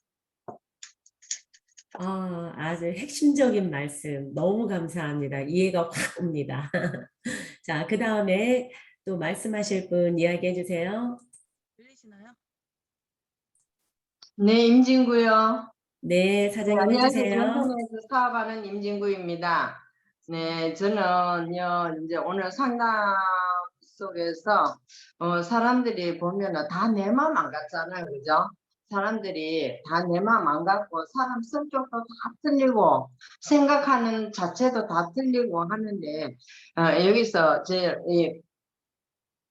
아주 핵심적인 말씀 너무 감사합니다. 이해가 확 옵니다. 자, 그 다음에 또 말씀하실 분 이야기해 주세요. 들리시나요? 네, 임진구요. 네, 네, 사장님 안녕하세요. 해주세요. 전통에서 사업하는 임진구입니다. 네, 저는요, 이제 오늘 상담 속에서, 사람들이 보면은 다 내 맘 안 같잖아요. 그죠? 사람들이 다 내 맘 안 같고, 사람 성격도 다 틀리고, 생각하는 자체도 다 틀리고 하는데, 여기서 이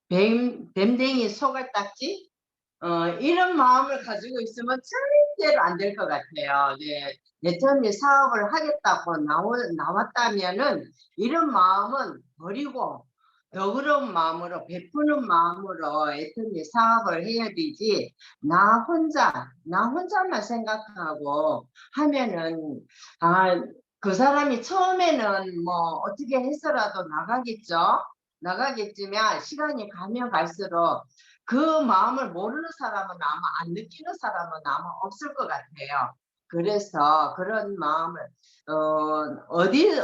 뱀댕이 속을 닦지? 이런 마음을 가지고 있으면 절대로 안 될 것 같아요. 네. 내 처음에 사업을 하겠다고 나왔다면은 이런 마음은 버리고 너그러운 마음으로 베푸는 마음으로 애터미 사업을 해야 되지 나 혼자만 생각하고 하면은 그 사람이 처음에는 뭐 어떻게 해서라도 나가겠지만 시간이 가면 갈수록 그 마음을 모르는 사람은 아마 안 느끼는 사람은 아마 없을 것 같아요. 그래서 그런 마음을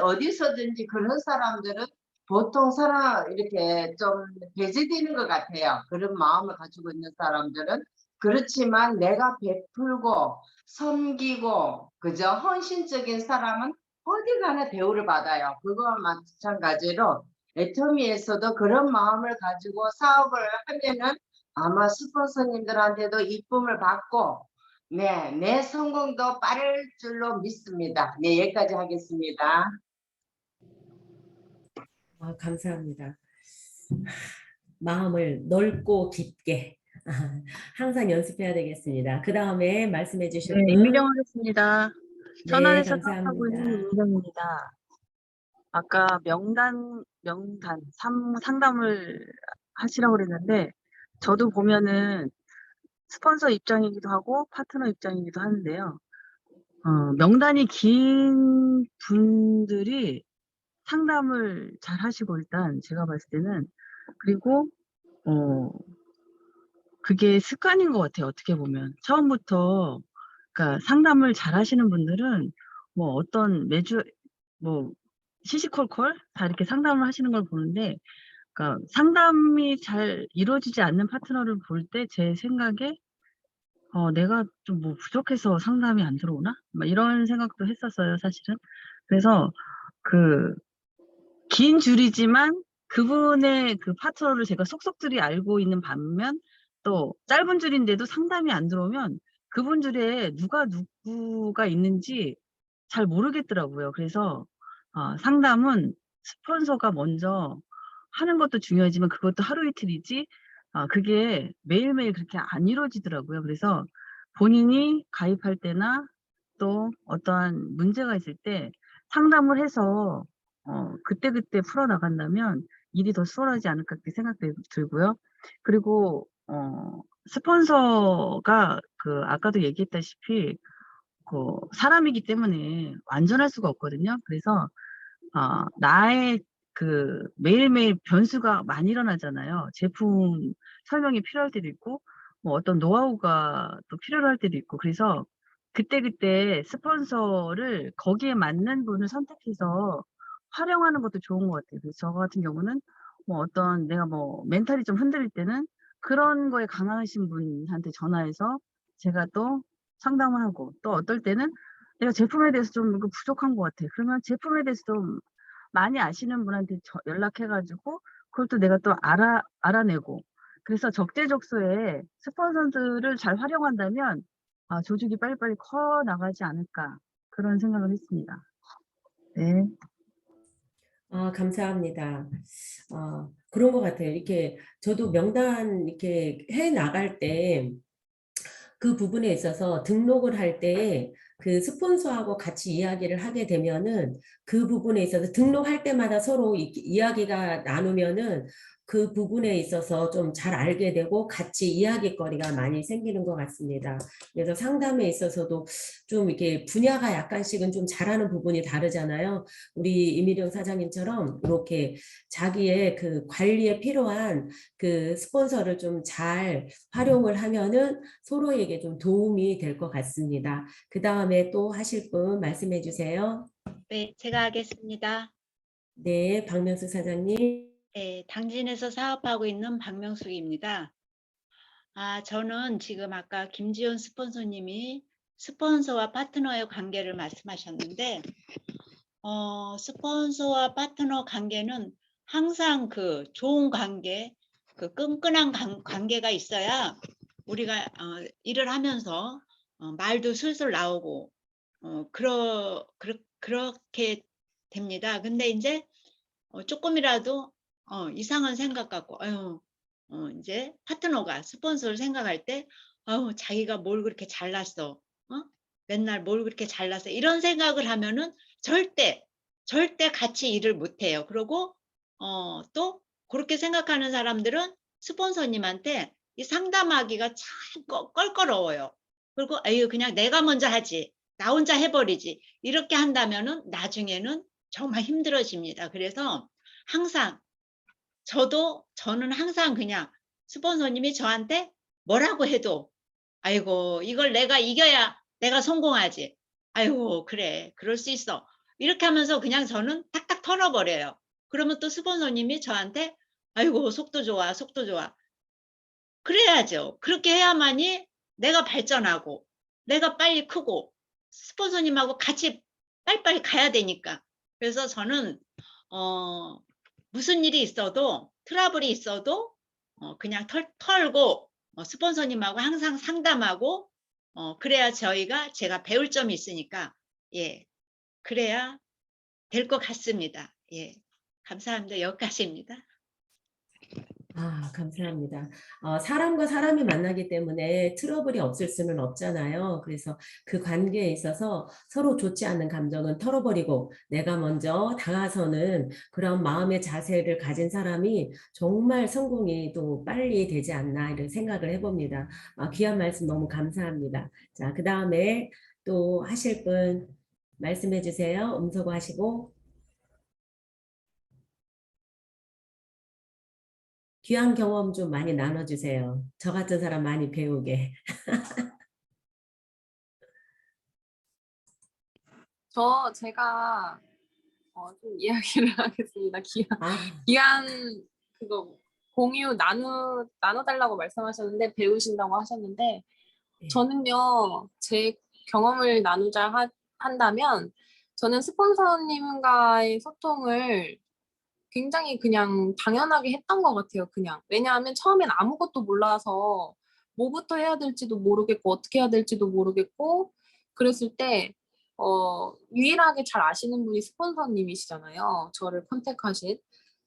어디서든지 그런 사람들은 보통 사람 이렇게 좀 배제되는 것 같아요. 그런 마음을 가지고 있는 사람들은 그렇지만 내가 베풀고 섬기고 그저 헌신적인 사람은 어디 가나 대우를 받아요. 그거와 마찬가지로 애터미에서도 그런 마음을 가지고 사업을 하면은 아마 스폰서님들한테도 이쁨을 받고 네, 내 성공도 빠를 줄로 믿습니다. 네, 여기까지 하겠습니다. 감사합니다. 마음을 넓고 깊게 항상 연습해야 되겠습니다. 그 다음에 말씀해 주실 네, 분. 유경하겠습니다. 네, 천안에서 사업하고 있는 감사합니다. 유경입니다. 아까 상담을 하시라고 그랬는데, 저도 보면은 스폰서 입장이기도 하고 파트너 입장이기도 하는데요. 명단이 긴 분들이 상담을 잘 하시고, 일단 제가 봤을 때는, 그리고 그게 습관인 것 같아요. 어떻게 보면 처음부터, 그러니까 상담을 잘 하시는 분들은 뭐 어떤 매주 뭐 시시콜콜 다 이렇게 상담을 하시는 걸 보는데, 그러니까 상담이 잘 이루어지지 않는 파트너를 볼 때 제 생각에 내가 좀 뭐 부족해서 상담이 안 들어오나? 막 이런 생각도 했었어요, 사실은. 그래서 그 긴 줄이지만 그분의 그 파트너를 제가 속속들이 알고 있는 반면, 또 짧은 줄인데도 상담이 안 들어오면 그분 줄에 누가 있는지 잘 모르겠더라고요. 그래서 상담은 스폰서가 먼저 하는 것도 중요하지만 그것도 하루 이틀이지 그게 매일매일 그렇게 안 이루어지더라고요. 그래서 본인이 가입할 때나 또 어떠한 문제가 있을 때 상담을 해서 그때그때 풀어나간다면 일이 더 수월하지 않을까 그렇게 생각도 들고요. 그리고 스폰서가 아까도 얘기했다시피 사람이기 때문에 완전할 수가 없거든요. 그래서 나의 매일매일 변수가 많이 일어나잖아요. 제품 설명이 필요할 때도 있고, 뭐 어떤 노하우가 또 필요할 때도 있고, 그래서 그때그때 스폰서를 거기에 맞는 분을 선택해서 활용하는 것도 좋은 것 같아요. 그래서 저 같은 경우는 뭐 어떤 내가 뭐 멘탈이 좀 흔들릴 때는 그런 거에 강하신 분한테 전화해서 제가 또 상담을 하고, 또 어떨 때는 내가 제품에 대해서 좀 이거 부족한 것 같아. 그러면 제품에 대해서 좀 많이 아시는 분한테 연락해가지고 그걸 또 내가 또 알아내고, 그래서 적재적소에 스폰서들을 잘 활용한다면 조직이 빨리빨리 커 나가지 않을까 그런 생각을 했습니다. 네. 감사합니다. 그런 것 같아요. 이렇게 저도 명단 이렇게 해 나갈 때 그 부분에 있어서 등록을 할 때 그 스폰서하고 같이 이야기를 하게 되면은 그 부분에 있어서 등록할 때마다 서로 이야기가 나누면은 그 부분에 있어서 좀 잘 알게 되고 같이 이야기거리가 많이 생기는 것 같습니다. 그래서 상담에 있어서도 좀 이렇게 분야가 약간씩은 좀 잘하는 부분이 다르잖아요. 우리 이미령 사장님처럼 이렇게 자기의 그 관리에 필요한 그 스폰서를 좀 잘 활용을 하면은 서로에게 좀 도움이 될 것 같습니다. 그 다음에 또 하실 분 말씀해 주세요. 네, 제가 하겠습니다. 네, 박명수 사장님. 네, 당진에서 사업하고 있는 박명숙입니다. 저는 지금 아까 김지연 스폰서님이 스폰서와 파트너의 관계를 말씀하셨는데, 스폰서와 파트너 관계는 항상 그 좋은 관계, 그 끈끈한 관계가 있어야 우리가 일을 하면서 말도 술술 나오고 그렇게 됩니다. 근데 이제 조금이라도 이상한 생각 갖고 이제 파트너가 스폰서를 생각할 때 자기가 뭘 그렇게 잘났어, 맨날 뭘 그렇게 잘났어, 이런 생각을 하면은 절대 같이 일을 못 해요. 그리고 또 그렇게 생각하는 사람들은 스폰서님한테 이 상담하기가 참 껄끄러워요. 그리고 에휴 그냥 내가 먼저 하지, 나 혼자 해버리지, 이렇게 한다면은 나중에는 정말 힘들어집니다. 그래서 항상 저는 항상 그냥 스폰서님이 저한테 뭐라고 해도 아이고 이걸 내가 이겨야 내가 성공하지, 아이고 그래 그럴 수 있어, 이렇게 하면서 그냥 저는 탁탁 털어버려요. 그러면 또 스폰서님이 저한테 아이고 속도 좋아 속도 좋아, 그래야죠. 그렇게 해야만이 내가 발전하고 내가 빨리 크고 스폰서님하고 같이 빨리빨리 가야 되니까. 그래서 저는 무슨 일이 있어도 트러블이 있어도 그냥 털고 스폰서님하고 항상 상담하고 그래야 제가 배울 점이 있으니까, 예, 그래야 될 것 같습니다. 예, 감사합니다. 여기까지입니다. 감사합니다. 사람과 사람이 만나기 때문에 트러블이 없을 수는 없잖아요. 그래서 그 관계에 있어서 서로 좋지 않은 감정은 털어버리고 내가 먼저 다가서는 그런 마음의 자세를 가진 사람이 정말 성공이 또 빨리 되지 않나 이런 생각을 해봅니다. 귀한 말씀 너무 감사합니다. 자, 그 다음에 또 하실 분 말씀해 주세요. 음소거 하시고. 귀한 경험 좀 많이 나눠주세요. 저 같은 사람 많이 배우게. 제가 좀 이야기를 하겠습니다. 아, 귀한 그거 공유 나눠달라고 말씀하셨는데 배우신다고 하셨는데 네. 저는요 제 경험을 한다면 저는 스폰서님과의 소통을 굉장히 그냥 당연하게 했던 것 같아요. 그냥 왜냐하면 처음엔 아무것도 몰라서 뭐부터 해야 될지도 모르겠고 어떻게 해야 될지도 모르겠고 그랬을 때 유일하게 잘 아시는 분이 스폰서님이시잖아요. 저를 컨택하신.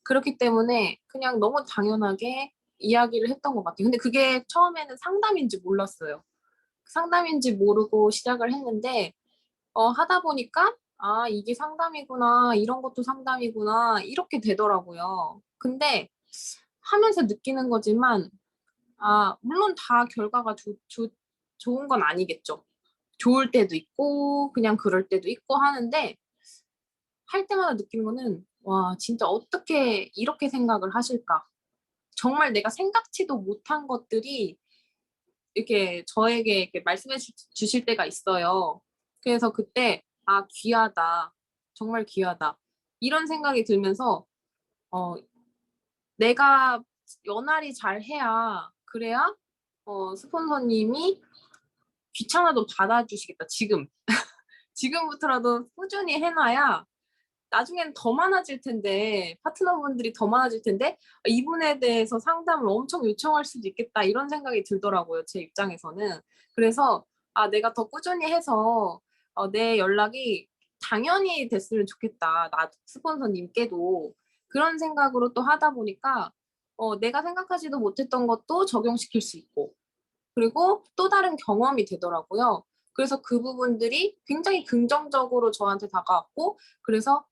그렇기 때문에 그냥 너무 당연하게 이야기를 했던 것 같아요. 근데 그게 처음에는 상담인지 몰랐어요. 상담인지 모르고 시작을 했는데 하다 보니까 이게 상담이구나. 이런 것도 상담이구나. 이렇게 되더라고요. 근데 하면서 느끼는 거지만 물론 다 결과가 좋은 건 아니겠죠. 좋을 때도 있고 그냥 그럴 때도 있고 하는데 할 때마다 느끼는 거는 와 진짜 어떻게 이렇게 생각을 하실까. 정말 내가 생각지도 못한 것들이 이렇게 저에게 이렇게 말씀해 주실 때가 있어요. 그래서 그때 귀하다. 정말 귀하다. 이런 생각이 들면서 내가 연알이 잘 해야 그래야 스폰서님이 귀찮아도 받아주시겠다. 지금부터라도 꾸준히 해놔야 나중엔 더 많아질 텐데 파트너분들이 더 많아질 텐데 이분에 대해서 상담을 엄청 요청할 수도 있겠다 이런 생각이 들더라고요. 제 입장에서는. 그래서 내가 더 꾸준히 해서 내 연락이 당연히 됐으면 좋겠다. 나 스폰서님께도 그런 생각으로 또 하다 보니까 내가 생각하지도 못했던 것도 적용시킬 수 있고 그리고 또 다른 경험이 되더라고요. 그래서 그 부분들이 굉장히 긍정적으로 저한테 다가왔고 그래서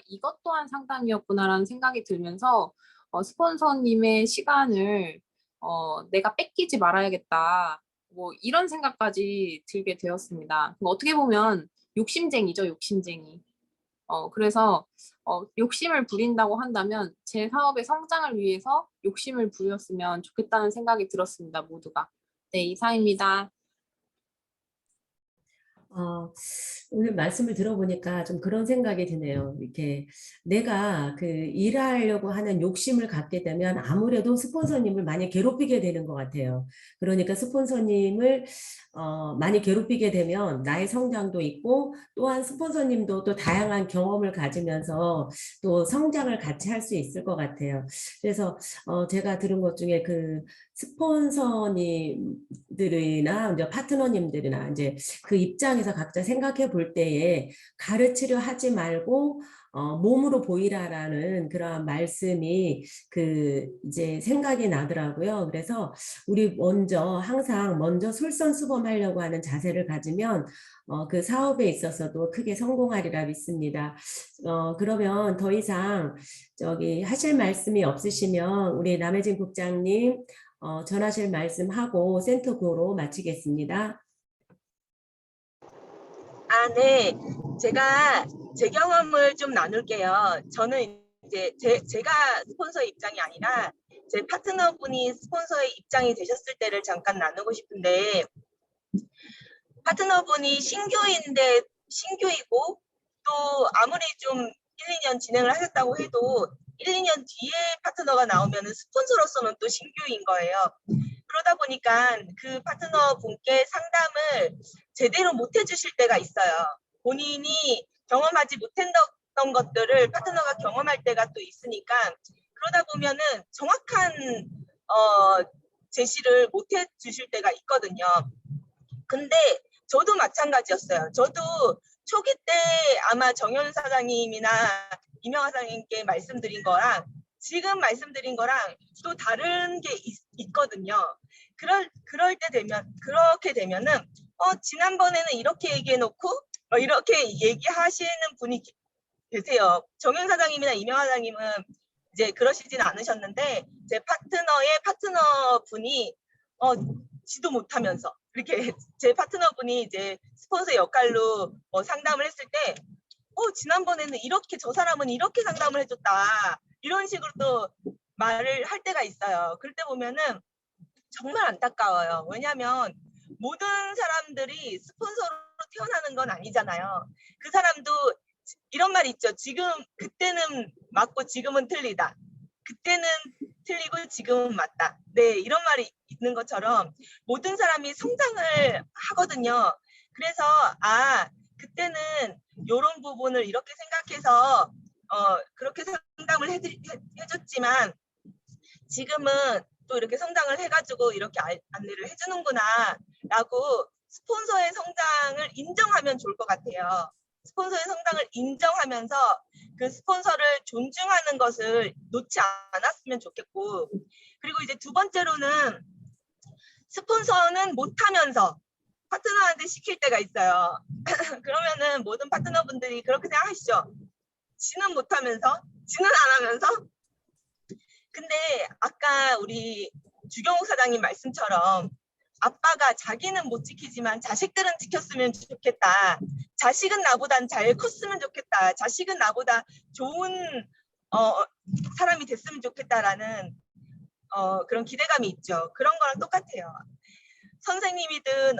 이것 또한 상담이었구나라는 생각이 들면서 스폰서님의 시간을 내가 뺏기지 말아야겠다. 뭐 이런 생각까지 들게 되었습니다. 어떻게 보면 욕심쟁이죠, 욕심쟁이. 그래서 욕심을 부린다고 한다면 제 사업의 성장을 위해서 욕심을 부렸으면 좋겠다는 생각이 들었습니다, 모두가. 네, 이상입니다. 오늘 말씀을 들어보니까 좀 그런 생각이 드네요. 이렇게 내가 그 일하려고 하는 욕심을 갖게 되면 아무래도 스폰서님을 많이 괴롭히게 되는 것 같아요. 그러니까 스폰서님을 많이 괴롭히게 되면 나의 성장도 있고 또한 스폰서님도 또 다양한 경험을 가지면서 또 성장을 같이 할 수 있을 것 같아요. 그래서 제가 들은 것 중에 그 스폰서님들이나 이제 파트너님들이나 이제 그 입장에서 각자 생각해 볼 때에 가르치려 하지 말고 몸으로 보이라라는 그러한 말씀이 그 이제 생각이 나더라고요. 그래서 우리 항상 먼저 솔선수범하려고 하는 자세를 가지면 그 사업에 있어서도 크게 성공하리라 믿습니다. 그러면 더 이상 저기 하실 말씀이 없으시면 우리 남혜진 국장님 전하실 말씀하고 센터 구호로 마치겠습니다. 네. 제가 제 경험을 좀 나눌게요. 저는 이제 제가 스폰서의 입장이 아니라 제 파트너분이 스폰서의 입장이 되셨을 때를 잠깐 나누고 싶은데 파트너분이 신규이고 또 아무리 좀 1, 2년 진행을 하셨다고 해도 1, 2년 뒤에 파트너가 나오면 스폰서로서는 또 신규인 거예요. 그러다 보니까 그 파트너분께 상담을 제대로 못 해주실 때가 있어요. 본인이 경험하지 못했던 것들을 파트너가 경험할 때가 또 있으니까 그러다 보면은 정확한 제시를 못 해주실 때가 있거든요. 근데 저도 마찬가지였어요. 저도 초기 때 아마 정현 사장님이나 이명하 사장님께 말씀드린 거랑 지금 말씀드린 거랑 또 다른 게 있거든요. 그럴 때 되면, 그렇게 되면은, 지난번에는 이렇게 얘기해놓고, 이렇게 얘기하시는 분이 계세요. 정윤 사장님이나 이명 사장님은 이제 그러시진 않으셨는데, 제 파트너의 파트너 분이, 지도 못하면서, 이렇게 제 파트너 분이 이제 스폰서 역할로 상담을 했을 때, 지난번에는 이렇게, 저 사람은 이렇게 상담을 해줬다. 이런 식으로 또 말을 할 때가 있어요. 그럴 때 보면은 정말 안타까워요. 왜냐하면 모든 사람들이 스폰서로 태어나는 건 아니잖아요. 그 사람도 이런 말이 있죠. 그때는 맞고 지금은 틀리다. 그때는 틀리고 지금은 맞다. 네, 이런 말이 있는 것처럼 모든 사람이 성장을 하거든요. 그래서 그때는 이런 부분을 이렇게 생각해서 그렇게 상담을 해줬지만 지금은 또 이렇게 성장을 해가지고 이렇게 안내를 해주는구나 라고 스폰서의 성장을 인정하면 좋을 것 같아요. 스폰서의 성장을 인정하면서 그 스폰서를 존중하는 것을 놓지 않았으면 좋겠고, 그리고 이제 두 번째로는 스폰서는 못하면서 파트너한테 시킬 때가 있어요. 그러면은 모든 파트너분들이 그렇게 생각하시죠. 지는 못하면서, 지는 안 하면서. 근데 아까 우리 주경욱 사장님 말씀처럼 아빠가 자기는 못 지키지만 자식들은 지켰으면 좋겠다. 자식은 나보단 잘 컸으면 좋겠다. 자식은 나보다 좋은 사람이 됐으면 좋겠다라는 그런 기대감이 있죠. 그런 거랑 똑같아요. 선생님이든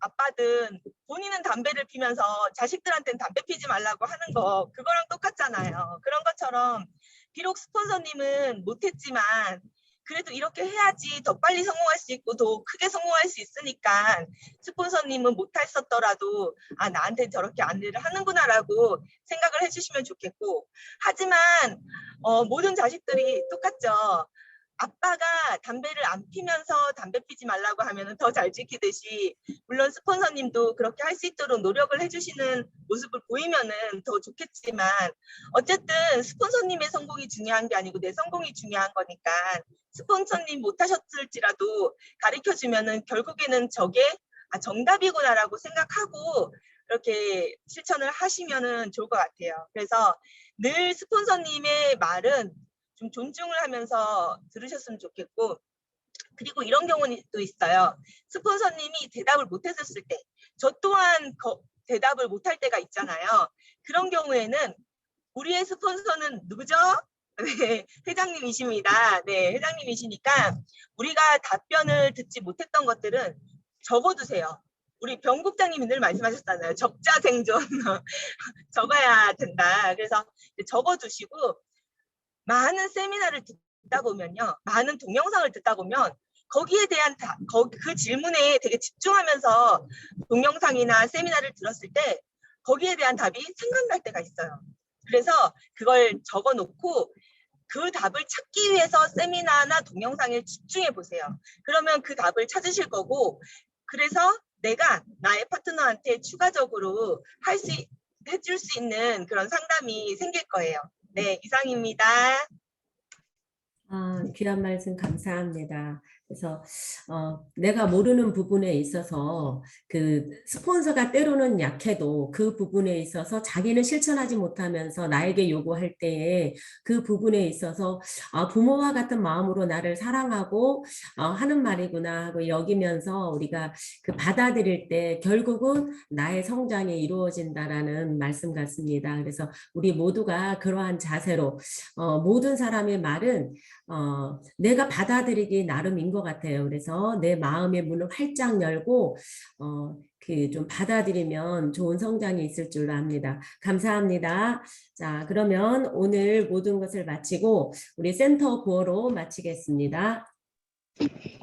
아빠든 본인은 담배를 피면서 자식들한테는 담배 피지 말라고 하는 거, 그거랑 똑같잖아요. 그런 것처럼 비록 스폰서님은 못했지만 그래도 이렇게 해야지 더 빨리 성공할 수 있고 더 크게 성공할 수 있으니까 스폰서님은 못했었더라도 나한테 저렇게 안내를 하는구나라고 생각을 해주시면 좋겠고, 하지만 모든 자식들이 똑같죠. 아빠가 담배를 안 피면서 담배 피지 말라고 하면 더 잘 지키듯이, 물론 스폰서님도 그렇게 할 수 있도록 노력을 해주시는 모습을 보이면은 더 좋겠지만, 어쨌든 스폰서님의 성공이 중요한 게 아니고 내 성공이 중요한 거니까 스폰서님 못하셨을지라도 가르쳐주면은 결국에는 저게 정답이구나라고 생각하고 이렇게 실천을 하시면은 좋을 것 같아요. 그래서 늘 스폰서님의 말은 좀 존중을 하면서 들으셨으면 좋겠고, 그리고 이런 경우는 또 있어요. 스폰서님이 대답을 못했었을 때, 저 또한 대답을 못할 때가 있잖아요. 그런 경우에는 우리의 스폰서는 누구죠? 네, 회장님이십니다. 네, 회장님이시니까 우리가 답변을 듣지 못했던 것들은 적어두세요. 우리 병 국장님이 늘 말씀하셨잖아요. 적자생존 적어야 된다. 그래서 적어두시고, 많은 세미나를 듣다 보면요, 많은 동영상을 듣다 보면 거기에 대한 그 질문에 되게 집중하면서 동영상이나 세미나를 들었을 때 거기에 대한 답이 생각날 때가 있어요. 그래서 그걸 적어놓고 그 답을 찾기 위해서 세미나나 동영상에 집중해 보세요. 그러면 그 답을 찾으실 거고, 그래서 내가 나의 파트너한테 추가적으로 해줄 수 있는 그런 상담이 생길 거예요. 네, 이상입니다. 귀한 말씀 감사합니다. 그래서 내가 모르는 부분에 있어서 그 스폰서가 때로는 약해도 그 부분에 있어서 자기는 실천하지 못하면서 나에게 요구할 때에 그 부분에 있어서 부모와 같은 마음으로 나를 사랑하고 하는 말이구나 하고 여기면서 우리가 그 받아들일 때 결국은 나의 성장이 이루어진다라는 말씀 같습니다. 그래서 우리 모두가 그러한 자세로 모든 사람의 말은 내가 받아들이기 나름인 것 같아요. 그래서 내 마음의 문을 활짝 열고 그 좀 받아들이면 좋은 성장이 있을 줄로 압니다. 감사합니다. 자, 그러면 오늘 모든 것을 마치고 우리 센터 구호로 마치겠습니다.